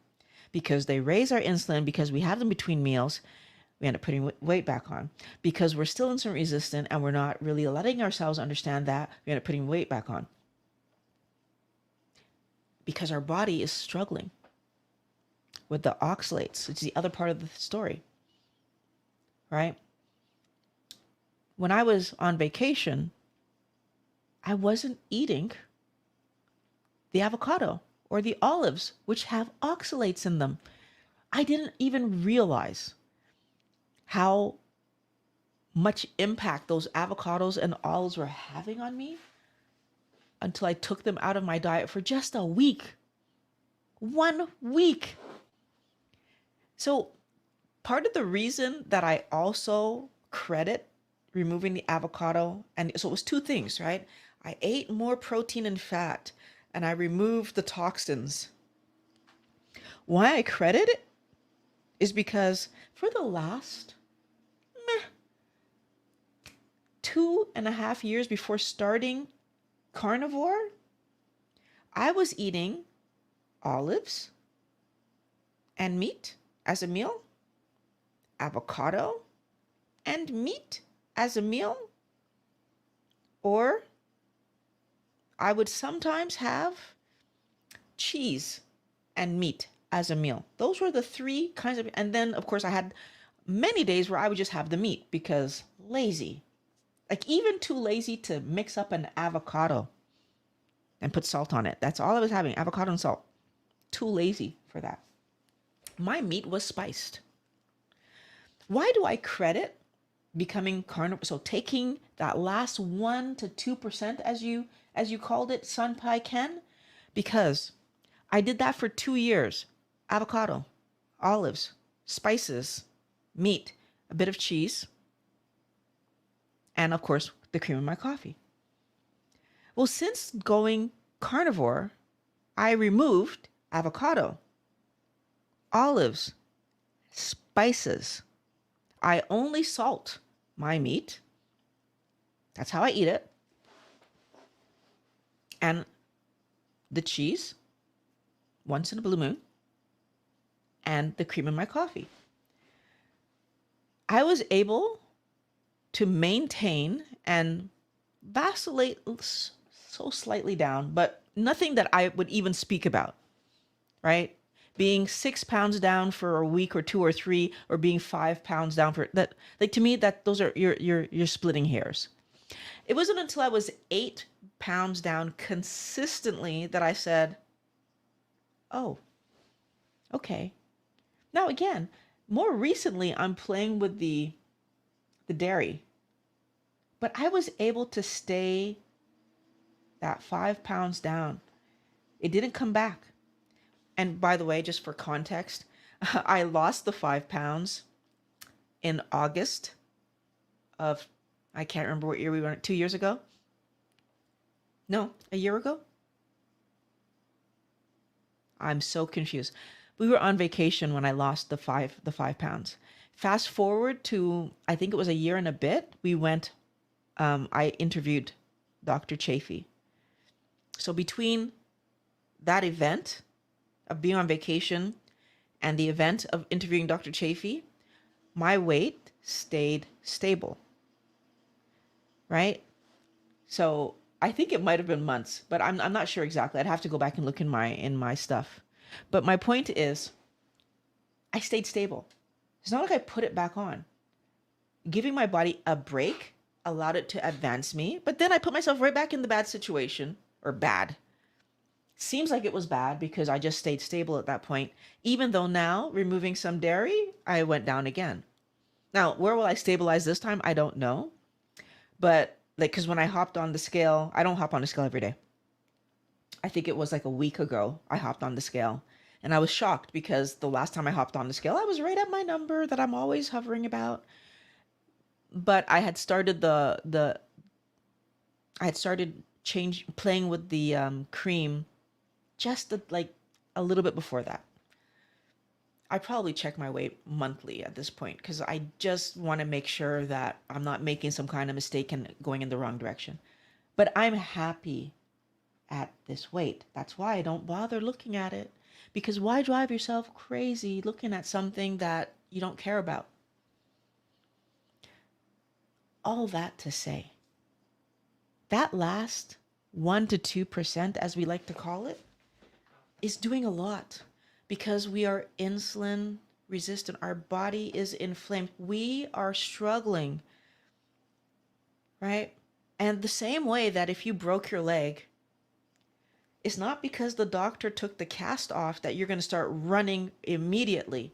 Because they raise our insulin, because we have them between meals, we end up putting weight back on. Because we're still insulin resistant and we're not really letting ourselves understand that, we end up putting weight back on. because our body is struggling with the oxalates. It's the other part of the story, right? When I was on vacation, I wasn't eating the avocado or the olives, which have oxalates in them. I didn't even realize how much impact those avocados and olives were having on me until I took them out of my diet for just a week. 1 week. So part of the reason that I also credit removing the avocado, and so it was two things, right? I ate more protein and fat, and I removed the toxins. Why I credit it is because for the last 2.5 years before starting carnivore, I was eating olives and meat as a meal, avocado and meat as a meal, or I would sometimes have cheese and meat as a meal. Those were the three kinds of, and then of course I had many days where I would just have the meat because lazy. Like even too lazy to mix up an avocado and put salt on it. That's all I was having, avocado and salt. Too lazy for that. My meat was spiced. Why do I credit becoming carnivore? So taking that last 1 to 2%, as you called it, Sunpai Ken, because I did that for 2 years. Avocado, olives, spices, meat, a bit of cheese, and of course, the cream in my coffee. Well, since going carnivore, I removed avocado, olives, spices. I only salt my meat. That's how I eat it. And the cheese, once in a blue moon, and the cream in my coffee. I was able to maintain and vacillate so slightly down, but nothing that I would even speak about, right? Being 6 pounds down for a week or 2 or 3, or being 5 pounds down for that. Like to me, that those are you're splitting hairs. It wasn't until I was 8 pounds down consistently that I said, "Oh, okay." Now again, more recently, I'm playing with the dairy, but I was able to stay that 5 pounds down. It didn't come back. And by the way, just for context, I lost the 5 pounds in August of, I can't remember what year we were, 2 years ago? No, a year ago? I'm so confused. We were on vacation when I lost the 5 pounds. Fast forward to, I think it was a year and a bit, we went, I interviewed Dr. Chafee. So between that event of being on vacation and the event of interviewing Dr. Chafee, my weight stayed stable, right? So I think it might have been months, but I'm not sure exactly. I'd have to go back and look in my stuff. But my point is, I stayed stable. It's not like I put it back on. Giving my body a break allowed it to advance me, but then I put myself right back in the bad situation, or bad. Seems like it was bad because I just stayed stable at that point, even though now, removing some dairy, I went down again. Now, where will I stabilize this time? I don't know. But like, because when I hopped on the scale, I don't hop on the scale every day. I think it was like a week ago, I hopped on the scale. And I was shocked because the last time I hopped on the scale, I was right at my number that I'm always hovering about. But I had started playing with the cream just like a little bit before that. I probably check my weight monthly at this point because I just want to make sure that I'm not making some kind of mistake and going in the wrong direction. But I'm happy at this weight. That's why I don't bother looking at it, because why drive yourself crazy looking at something that you don't care about? All that to say, that last 1 to 2%, as we like to call it, is doing a lot because we are insulin resistant. Our body is inflamed. We are struggling, right? And the same way that if you broke your leg, it's not because the doctor took the cast off that you're going to start running immediately.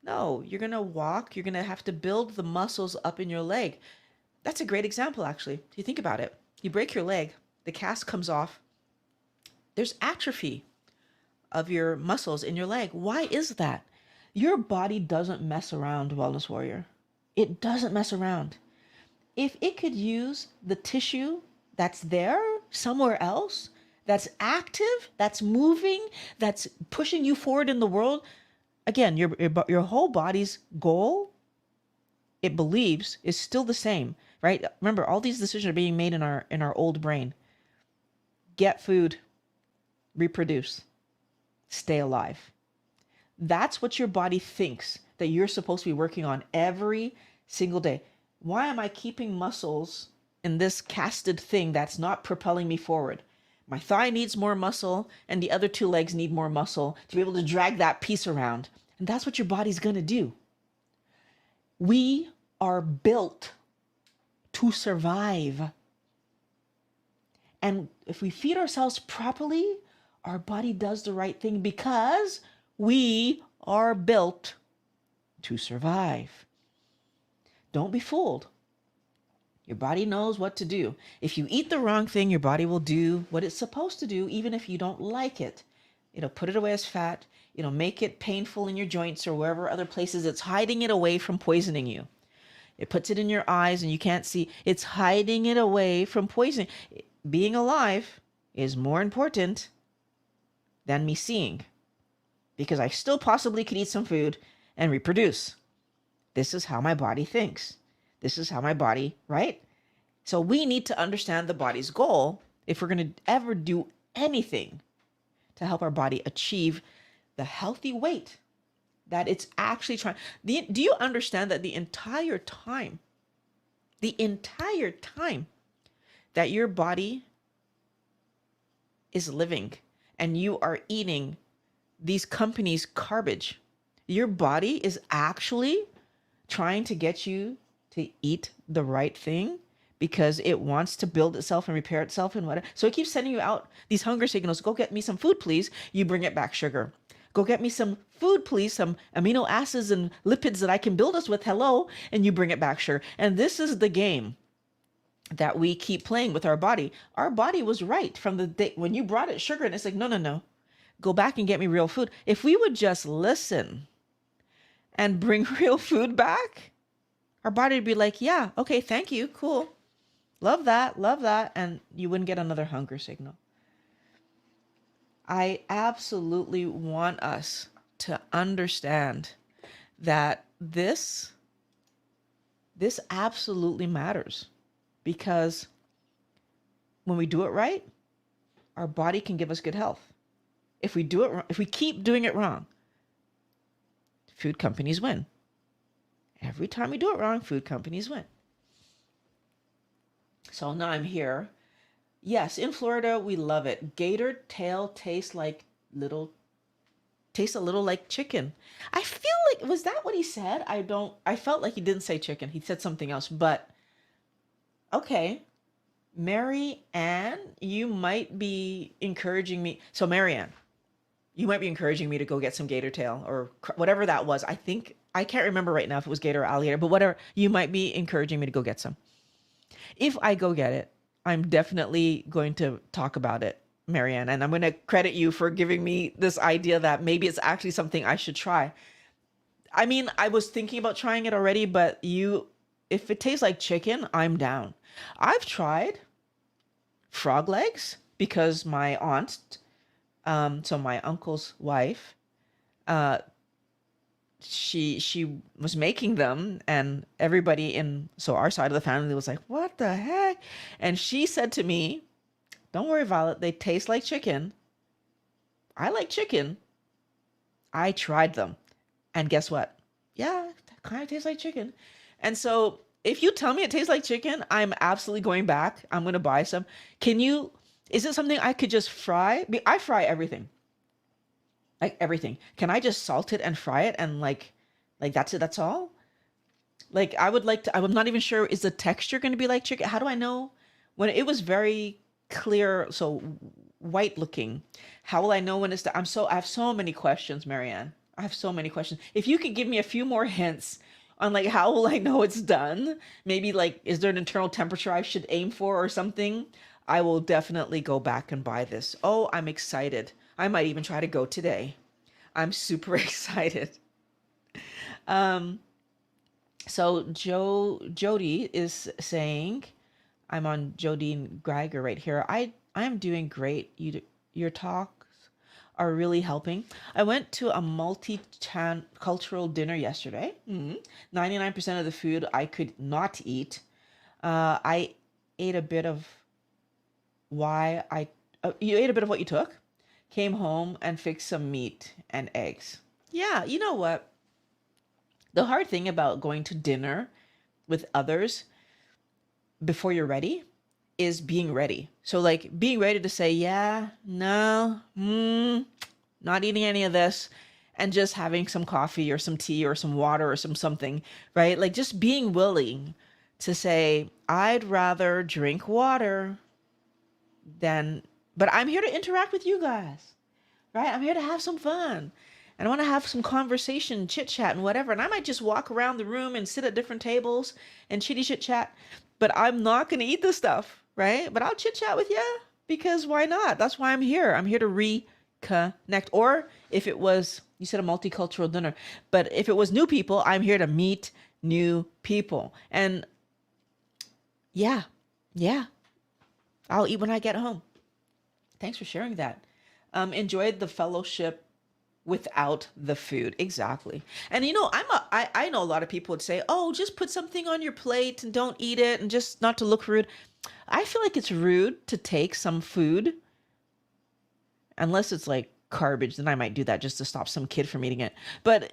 No, you're going to walk. You're going to have to build the muscles up in your leg. That's a great example, actually. If you think about it, you break your leg, the cast comes off. There's atrophy of your muscles in your leg. Why is that? Your body doesn't mess around, Wellness Warrior. It doesn't mess around. If it could use the tissue that's there somewhere else, that's active, that's moving, that's pushing you forward in the world, again, your whole body's goal, it believes, is still the same, right? Remember, all these decisions are being made in our old brain. Get food, reproduce, stay alive. That's what your body thinks that you're supposed to be working on every single day. Why am I keeping muscles in this casted thing that's not propelling me forward? My thigh needs more muscle and the other two legs need more muscle to be able to drag that piece around. And that's what your body's going to do. We are built to survive. And if we feed ourselves properly, our body does the right thing because we are built to survive. Don't be fooled. Your body knows what to do. If you eat the wrong thing, your body will do what it's supposed to do, even if you don't like it. It'll put it away as fat. It'll make it painful in your joints or wherever other places. It's hiding it away from poisoning you. It puts it in your eyes and you can't see. It's hiding it away from poisoning. Being alive is more important than me seeing, because I still possibly could eat some food and reproduce. This is how my body thinks. This is how my body, right? So we need to understand the body's goal if we're going to ever do anything to help our body achieve the healthy weight that it's actually trying. Do you understand that the entire time that your body is living and you are eating these companies' garbage, your body is actually trying to get you to eat the right thing because it wants to build itself and repair itself and whatever. So it keeps sending you out these hunger signals. Go get me some food, please. You bring it back sugar. Go get me some food, please. Some amino acids and lipids that I can build us with. Hello. And you bring it back sugar. And this is the game that we keep playing with our body. Our body was right from the day when you brought it sugar, and it's like, no. Go back and get me real food. If we would just listen and bring real food back, our body would be like, yeah, okay, thank you, cool. Love that. And you wouldn't get another hunger signal. I absolutely want us to understand that this absolutely matters, because when we do it right, our body can give us good health. If we do it wrong, if we keep doing it wrong, food companies win. Every time we do it wrong, food companies win. So now I'm here. Yes, in Florida, we love it. Gator tail tastes a little like chicken. I feel like, was that what he said? I felt like he didn't say chicken. He said something else, but okay. Mary Ann, you might be encouraging me. So Mary Ann, you might be encouraging me to go get some gator tail or whatever that was. I can't remember right now if it was gator or alligator, but whatever. You might be encouraging me to go get some. If I go get it, I'm definitely going to talk about it, Marianne, and I'm going to credit you for giving me this idea that maybe it's actually something I should try. I mean, I was thinking about trying it already, but if it tastes like chicken, I'm down. I've tried frog legs because my aunt, so my uncle's wife, she was making them, and everybody in our side of the family was like, what the heck? And she said to me, don't worry, Violet, they taste like chicken. I like chicken. I tried them, and guess what? Yeah, that kind of tastes like chicken. And so if you tell me it tastes like chicken, I'm absolutely going back. I'm going to buy some. Is it something I could just fry? I fry everything. Like everything. Can I just salt it and fry it and like that's it? That's all? Like I would like to, I'm not even sure, is the texture going to be like chicken? How do I know? When it was very clear, so white looking, how will I know when it's done? I have so many questions, Marianne. I have so many questions. If you could give me a few more hints on like how will I know it's done? Maybe like is there an internal temperature I should aim for or something? I will definitely go back and buy this. Oh, I'm excited. I might even try to go today. I'm super excited. Um, so Jody is saying, I'm on Jodine Geiger right here. I'm doing great. Your talks are really helping. I went to a multi-cultural dinner yesterday. 99% of the food I could not eat. I ate a bit of why I you ate a bit of what you took. Came home and fixed some meat and eggs. Yeah, you know what? The hard thing about going to dinner with others before you're ready is being ready. So like being ready to say, yeah, no, not eating any of this, and just having some coffee or some tea or some water or something, right? Like just being willing to say, I'd rather drink water than, but I'm here to interact with you guys, right? I'm here to have some fun. And I want to have some conversation, chit chat, and whatever. And I might just walk around the room and sit at different tables and chitty chit chat. But I'm not going to eat this stuff, right? But I'll chit chat with you because why not? That's why I'm here. I'm here to reconnect. Or if it was, you said a multicultural dinner, but if it was new people, I'm here to meet new people. And yeah, yeah, I'll eat when I get home. Thanks for sharing that. Enjoyed the fellowship without the food. Exactly. And you know, I know a lot of people would say, oh, just put something on your plate and don't eat it and just not to look rude. I feel like it's rude to take some food unless it's like garbage, then I might do that just to stop some kid from eating it. But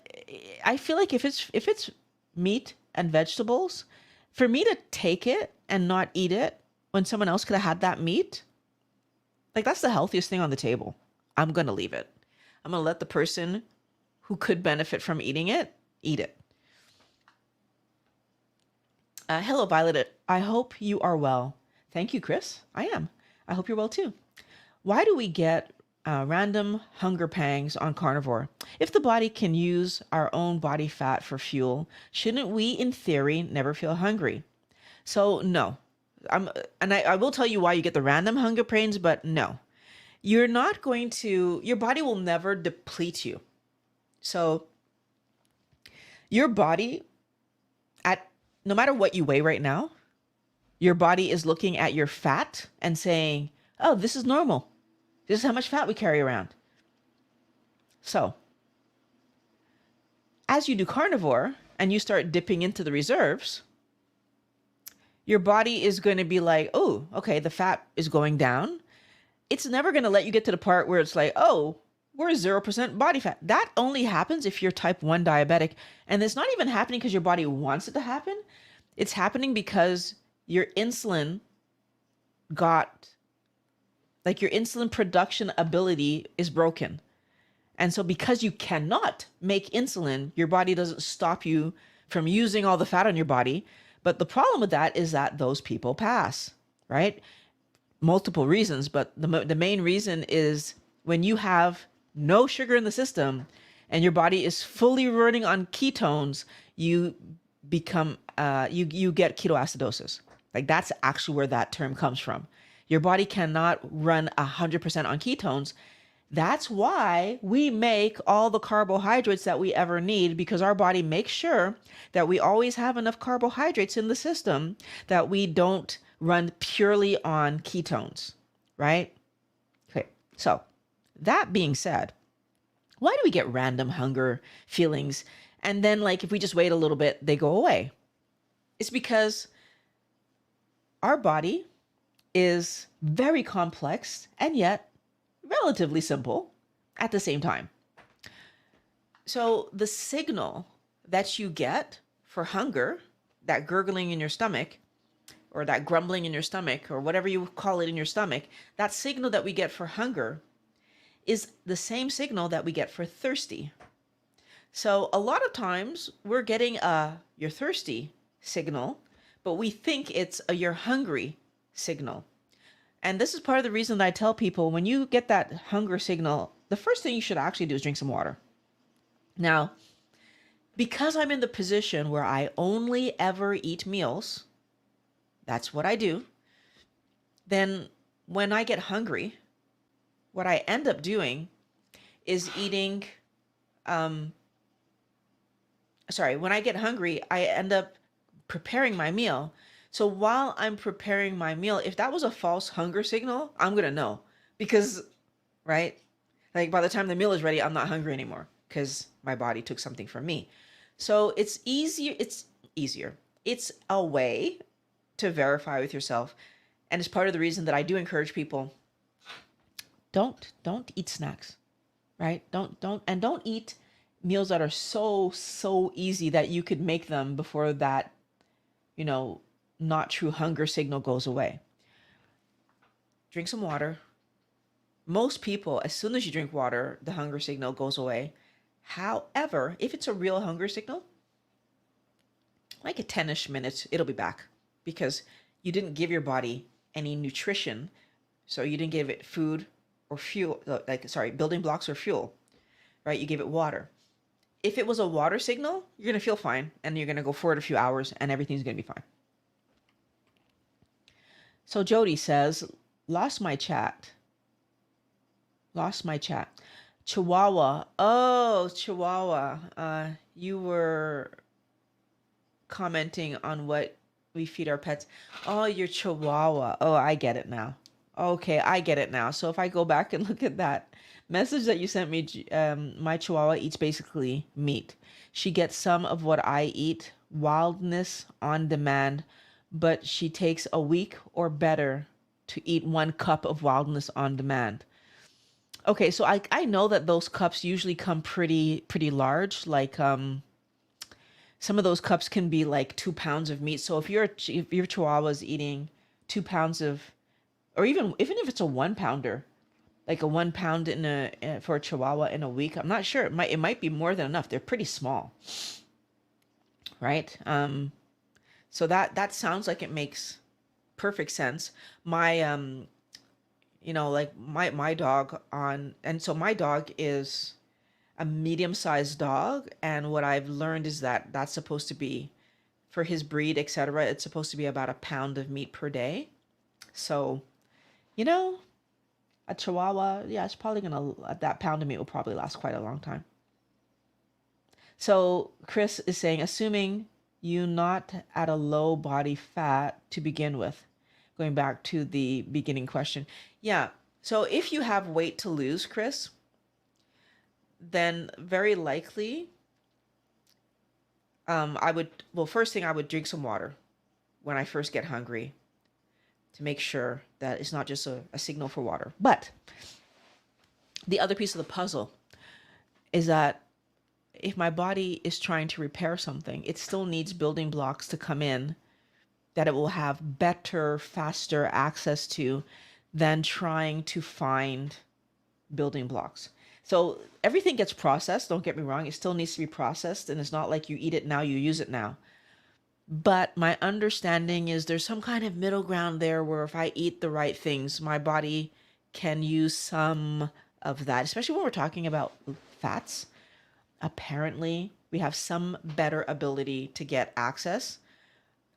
I feel like if it's meat and vegetables, for me to take it and not eat it when someone else could have had that meat, like that's the healthiest thing on the table. I'm going to leave it. I'm going to let the person who could benefit from eating it eat it. Hello, Violet. I hope you are well. Thank you, Chris. I am. I hope you're well too. Why do we get random hunger pangs on carnivore? If the body can use our own body fat for fuel, shouldn't we, in theory, never feel hungry? So, no. I will tell you why you get the random hunger pains, but no. You're not going to, your body will never deplete you. So, your body, at no matter what you weigh right now, your body is looking at your fat and saying, oh, this is normal. This is how much fat we carry around. So, as you do carnivore and you start dipping into the reserves, your body is going to be like, oh, okay, the fat is going down. It's never going to let you get to the part where it's like, oh, we're 0% body fat. That only happens if you're type 1 diabetic. And it's not even happening because your body wants it to happen. It's happening because your insulin got, like your insulin production ability is broken. And so because you cannot make insulin, your body doesn't stop you from using all the fat on your body. But the problem with that is that those people pass, right? Multiple reasons, but the main reason is when you have no sugar in the system and your body is fully running on ketones, you become you get ketoacidosis. Like that's actually where that term comes from. Your body cannot run 100% on ketones. That's why we make all the carbohydrates that we ever need, because our body makes sure that we always have enough carbohydrates in the system, that we don't run purely on ketones, right? Okay, so that being said, why do we get random hunger feelings? And then like if we just wait a little bit, they go away. It's because our body is very complex and yet relatively simple at the same time. So the signal that you get for hunger, that gurgling in your stomach, or that grumbling in your stomach, or whatever you call it in your stomach, that signal that we get for hunger is the same signal that we get for thirsty. So a lot of times we're getting a you're thirsty signal, but we think it's a you're hungry signal. And this is part of the reason that I tell people when you get that hunger signal, the first thing you should actually do is drink some water. Now, because I'm in the position where I only ever eat meals, that's what I do. Then when I get hungry, what I end up doing is eating, when I get hungry, I end up preparing my meal. So while I'm preparing my meal, if that was a false hunger signal, I'm going to know because, right? Like by the time the meal is ready, I'm not hungry anymore because my body took something from me. So it's easier. It's easier. It's a way to verify with yourself. And it's part of the reason that I do encourage people, don't eat snacks, right? Don't eat meals that are so easy that you could make them before that, not true hunger signal goes away. Drink some water. Most people, as soon as you drink water, the hunger signal goes away. However, if it's a real hunger signal, like a 10-ish minutes, it'll be back because you didn't give your body any nutrition. So you didn't give it food or fuel, building blocks or fuel, right? You gave it water. If it was a water signal, you're going to feel fine and you're going to go for it a few hours and everything's going to be fine. So Jody says, lost my chat. Chihuahua. Oh, Chihuahua. You were commenting on what we feed our pets. Oh, your Chihuahua. Oh, I get it now. Okay, I get it now. So if I go back and look at that message that you sent me, my Chihuahua eats basically meat. She gets some of what I eat, wildness on demand, but she takes a week or better to eat 1 cup of wildness on demand. Okay, so I know that those cups usually come pretty large. Like some of those cups can be like 2 pounds of meat. So if your Chihuahua is eating 2 pounds of, or even if it's a 1 pounder, like a 1 pound for a Chihuahua in a week, I'm not sure. It might be more than enough. They're pretty small, right? So that sounds like it makes perfect sense. My my dog my dog is a medium-sized dog, and what I've learned is that that's supposed to be, for his breed, etc., it's supposed to be about 1 pound of meat per day. So, a Chihuahua, yeah, it's probably that pound of meat will probably last quite a long time. So Chris is saying, assuming you not at a low body fat to begin with, going back to the beginning question. Yeah. So if you have weight to lose, Chris, then very likely, first thing, I would drink some water when I first get hungry to make sure that it's not just a signal for water. But the other piece of the puzzle is that if my body is trying to repair something, it still needs building blocks to come in that it will have better, faster access to than trying to find building blocks. So everything gets processed. Don't get me wrong. It still needs to be processed. And it's not like you eat it now, you use it now. But my understanding is there's some kind of middle ground there where if I eat the right things, my body can use some of that, especially when we're talking about fats. Apparently, we have some better ability to get access.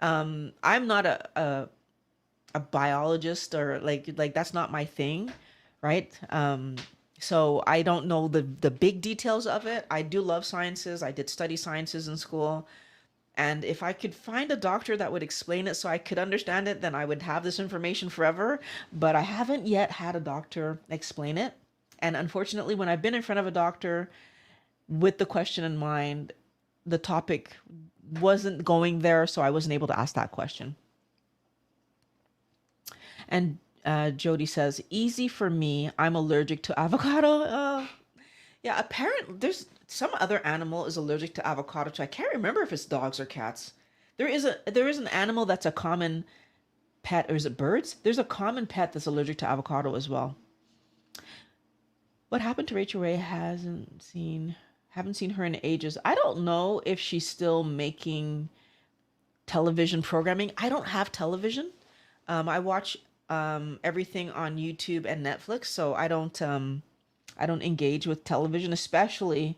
I'm not a biologist, or like that's not my thing, right? So I don't know the big details of it. I do love sciences. I did study sciences in school. And if I could find a doctor that would explain it so I could understand it, then I would have this information forever. But I haven't yet had a doctor explain it. And unfortunately, when I've been in front of a doctor with the question in mind, the topic wasn't going there, so I wasn't able to ask that question. And Jody says, easy for me. I'm allergic to avocado. Yeah, apparently there's some other animal is allergic to avocado too. I can't remember if it's dogs or cats. There is an animal that's a common pet, or is it birds? There's a common pet that's allergic to avocado as well. What happened to Rachel Ray? Haven't seen her in ages. I don't know if she's still making television programming. I don't have television. I watch everything on YouTube and Netflix, so I don't engage with television, especially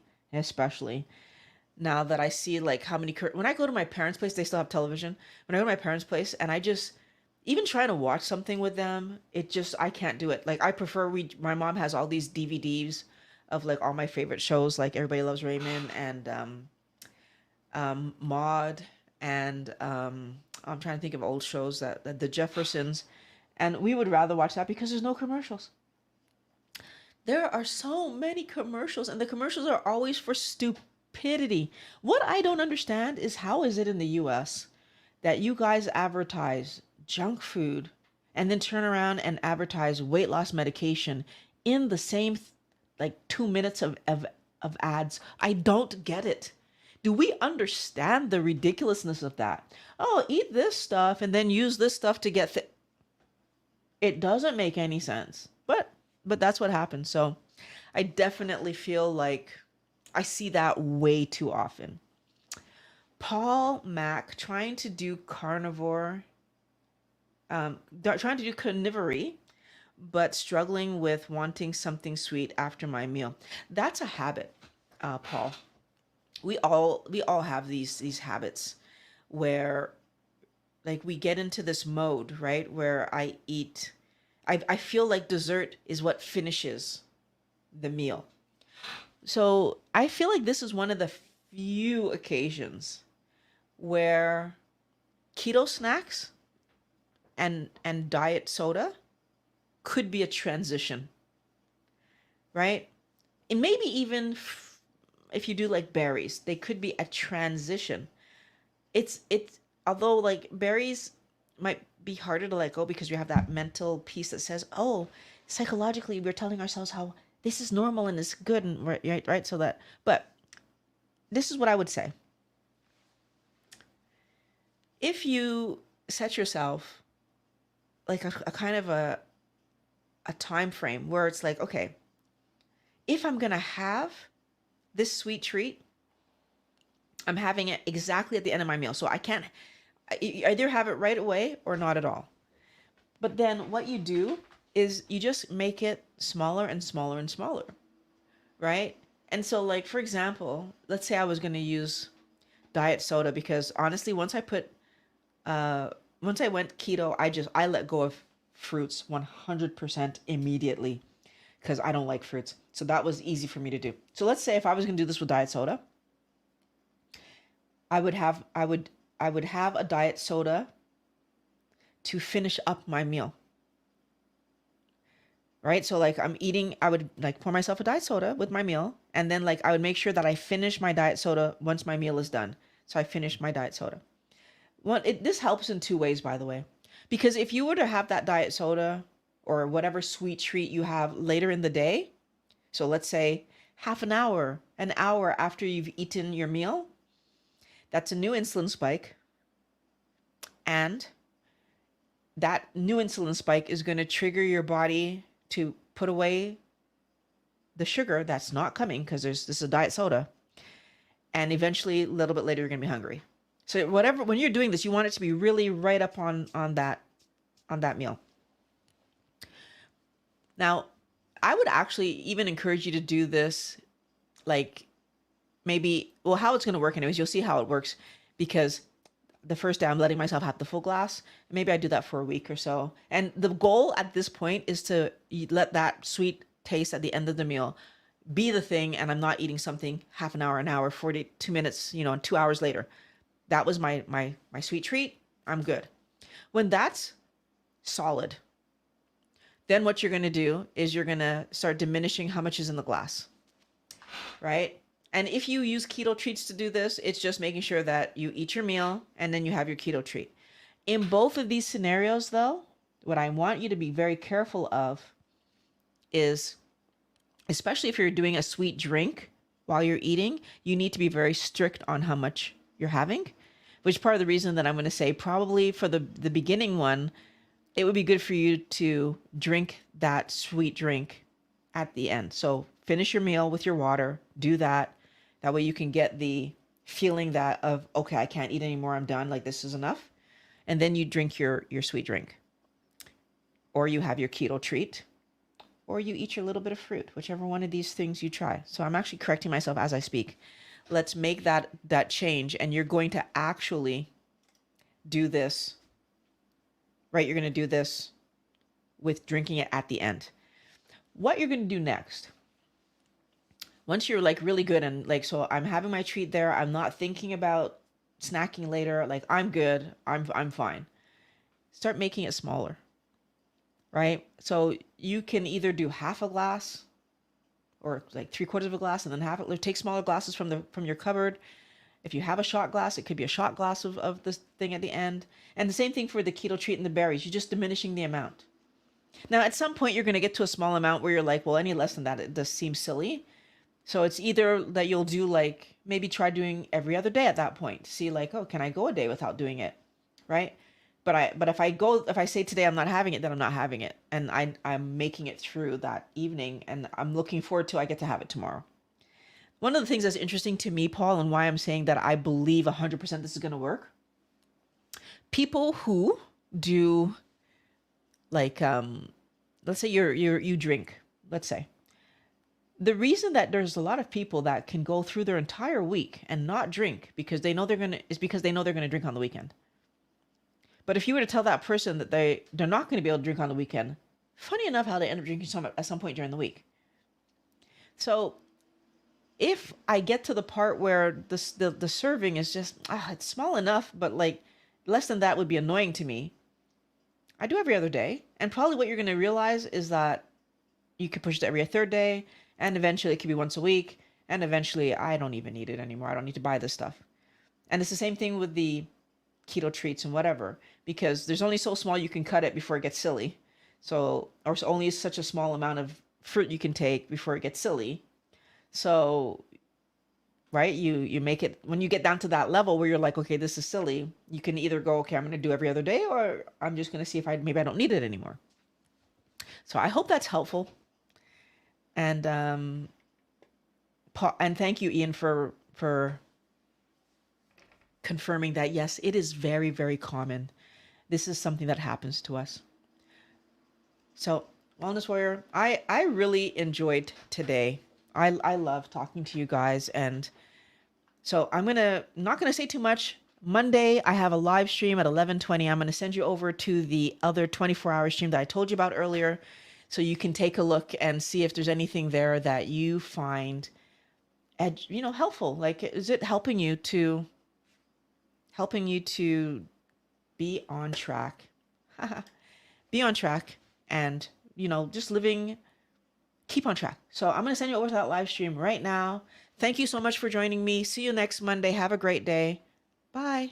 now that I see like how many when I go to my parents' place, they still have television. When I go to my parents' place, and I just even trying to watch something with them, it just I can't do it. Like I prefer we my mom has all these DVDs of like all my favorite shows, like Everybody Loves Raymond and Maud, and I'm trying to think of old shows that the Jeffersons, and we would rather watch that because there's no commercials. There are so many commercials, and the commercials are always for stupidity. What I don't understand is how is it in the US that you guys advertise junk food and then turn around and advertise weight loss medication in the same like 2 minutes of ads? I don't get it. Do we understand the ridiculousness of that? Oh, eat this stuff and then use this stuff to get fit. It doesn't make any sense. But that's what happens. So I definitely feel like I see that way too often. Paul Mack trying to do carnivore, trying to do carnivory, but struggling with wanting something sweet after my meal. That's a habit, Paul. We all have these habits where like we get into this mode, right? Where I feel like dessert is what finishes the meal. So I feel like this is one of the few occasions where keto snacks and diet soda could be a transition, right? And maybe even if you do like berries, they could be a transition. It's although like berries might be harder to let go because you have that mental piece that says, "Oh, psychologically we're telling ourselves how this is normal and it's good and right." So that, but this is what I would say. If you set yourself like a kind of a time frame where it's like, okay, if I'm gonna have this sweet treat, I'm having it exactly at the end of my meal. So I either have it right away or not at all. But then what you do is you just make it smaller and smaller and smaller, right? And so like, for example, let's say I was going to use diet soda because honestly, once I went keto, I let go of fruits 100% immediately because I don't like fruits. So that was easy for me to do. So let's say if I was going to do this with diet soda, I would have a diet soda to finish up my meal. Right? So like I would like pour myself a diet soda with my meal, and then like I would make sure that I finish my diet soda once my meal is done. So I finish my diet soda. This helps in two ways, by the way. Because if you were to have that diet soda or whatever sweet treat you have later in the day, so let's say half an hour after you've eaten your meal, that's a new insulin spike. And that new insulin spike is going to trigger your body to put away the sugar that's not coming because this is a diet soda. And eventually, a little bit later, you're going to be hungry. So when you're doing this, you want it to be really right up on that meal. Now, I would actually even encourage you to do this, like how it's going to work anyways. You'll see how it works because the first day I'm letting myself have the full glass. Maybe I do that for a week or so. And the goal at this point is to let that sweet taste at the end of the meal be the thing. And I'm not eating something half an hour, 42 minutes, and 2 hours later. That was my sweet treat. I'm good. When that's solid, then what you're going to do is you're going to start diminishing how much is in the glass, right? And if you use keto treats to do this, it's just making sure that you eat your meal and then you have your keto treat. In both of these scenarios, though, what I want you to be very careful of is, especially if you're doing a sweet drink while you're eating, you need to be very strict on how much you're having, which is part of the reason that I'm going to say probably for the beginning one, it would be good for you to drink that sweet drink at the end. So finish your meal with your water, do that. That way you can get the feeling that of, okay, I can't eat anymore. I'm done. Like this is enough. And then you drink your sweet drink, or you have your keto treat, or you eat your little bit of fruit, whichever one of these things you try. So I'm actually correcting myself as I speak. Let's make that change. And you're going to actually do this, right? You're going to do this with drinking it at the end. What you're going to do next, once you're like really good and like, so I'm having my treat there, I'm not thinking about snacking later, like I'm good, I'm fine. Start making it smaller, right? So you can either do half a glass or like 3/4 of a glass and then half it. Take smaller glasses from your cupboard. If you have a shot glass, it could be a shot glass of this thing at the end. And the same thing for the keto treat and the berries. You're just diminishing the amount. Now, at some point, you're going to get to a small amount where you're like, well, any less than that, it does seem silly. So it's either that you'll do like, maybe try doing every other day at that point. See like, oh, can I go a day without doing it? Right? But if I say today I'm not having it, then I'm not having it. And I'm making it through that evening, and I'm looking forward to I get to have it tomorrow. One of the things that's interesting to me, Paul, and why I'm saying that I believe 100% this is going to work. People who do like, let's say you drink, let's say. The reason that there's a lot of people that can go through their entire week and not drink because they know they're going to drink on the weekend. But if you were to tell that person that they're not going to be able to drink on the weekend, funny enough how they end up drinking at some point during the week. So if I get to the part where the serving is just, it's small enough, but like less than that would be annoying to me, I do every other day. And probably what you're going to realize is that you could push it to every third day, and eventually it could be once a week, and eventually I don't even need it anymore. I don't need to buy this stuff. And it's the same thing with the keto treats and whatever, because there's only so small you can cut it before it gets silly. So, or it's only such a small amount of fruit you can take before it gets silly. So, right, you make it, when you get down to that level where you're like, okay, this is silly, you can either go, okay, I'm going to do every other day, or I'm just going to see if maybe I don't need it anymore. So I hope that's helpful. And and thank you, Ian, for confirming that. Yes, it is very, very common. This is something that happens to us. So, Wellness Warrior, I really enjoyed today. I love talking to you guys, and so I'm not gonna say too much. Monday I have a live stream at 11:20. I'm gonna send you over to the other 24-hour stream that I told you about earlier, so you can take a look and see if there's anything there that you find, helpful. Like, is it helping you to be on track, be on track, and just keep on track. So I'm going to send you over to that live stream right now. Thank you so much for joining me. See you next Monday. Have a great day. Bye.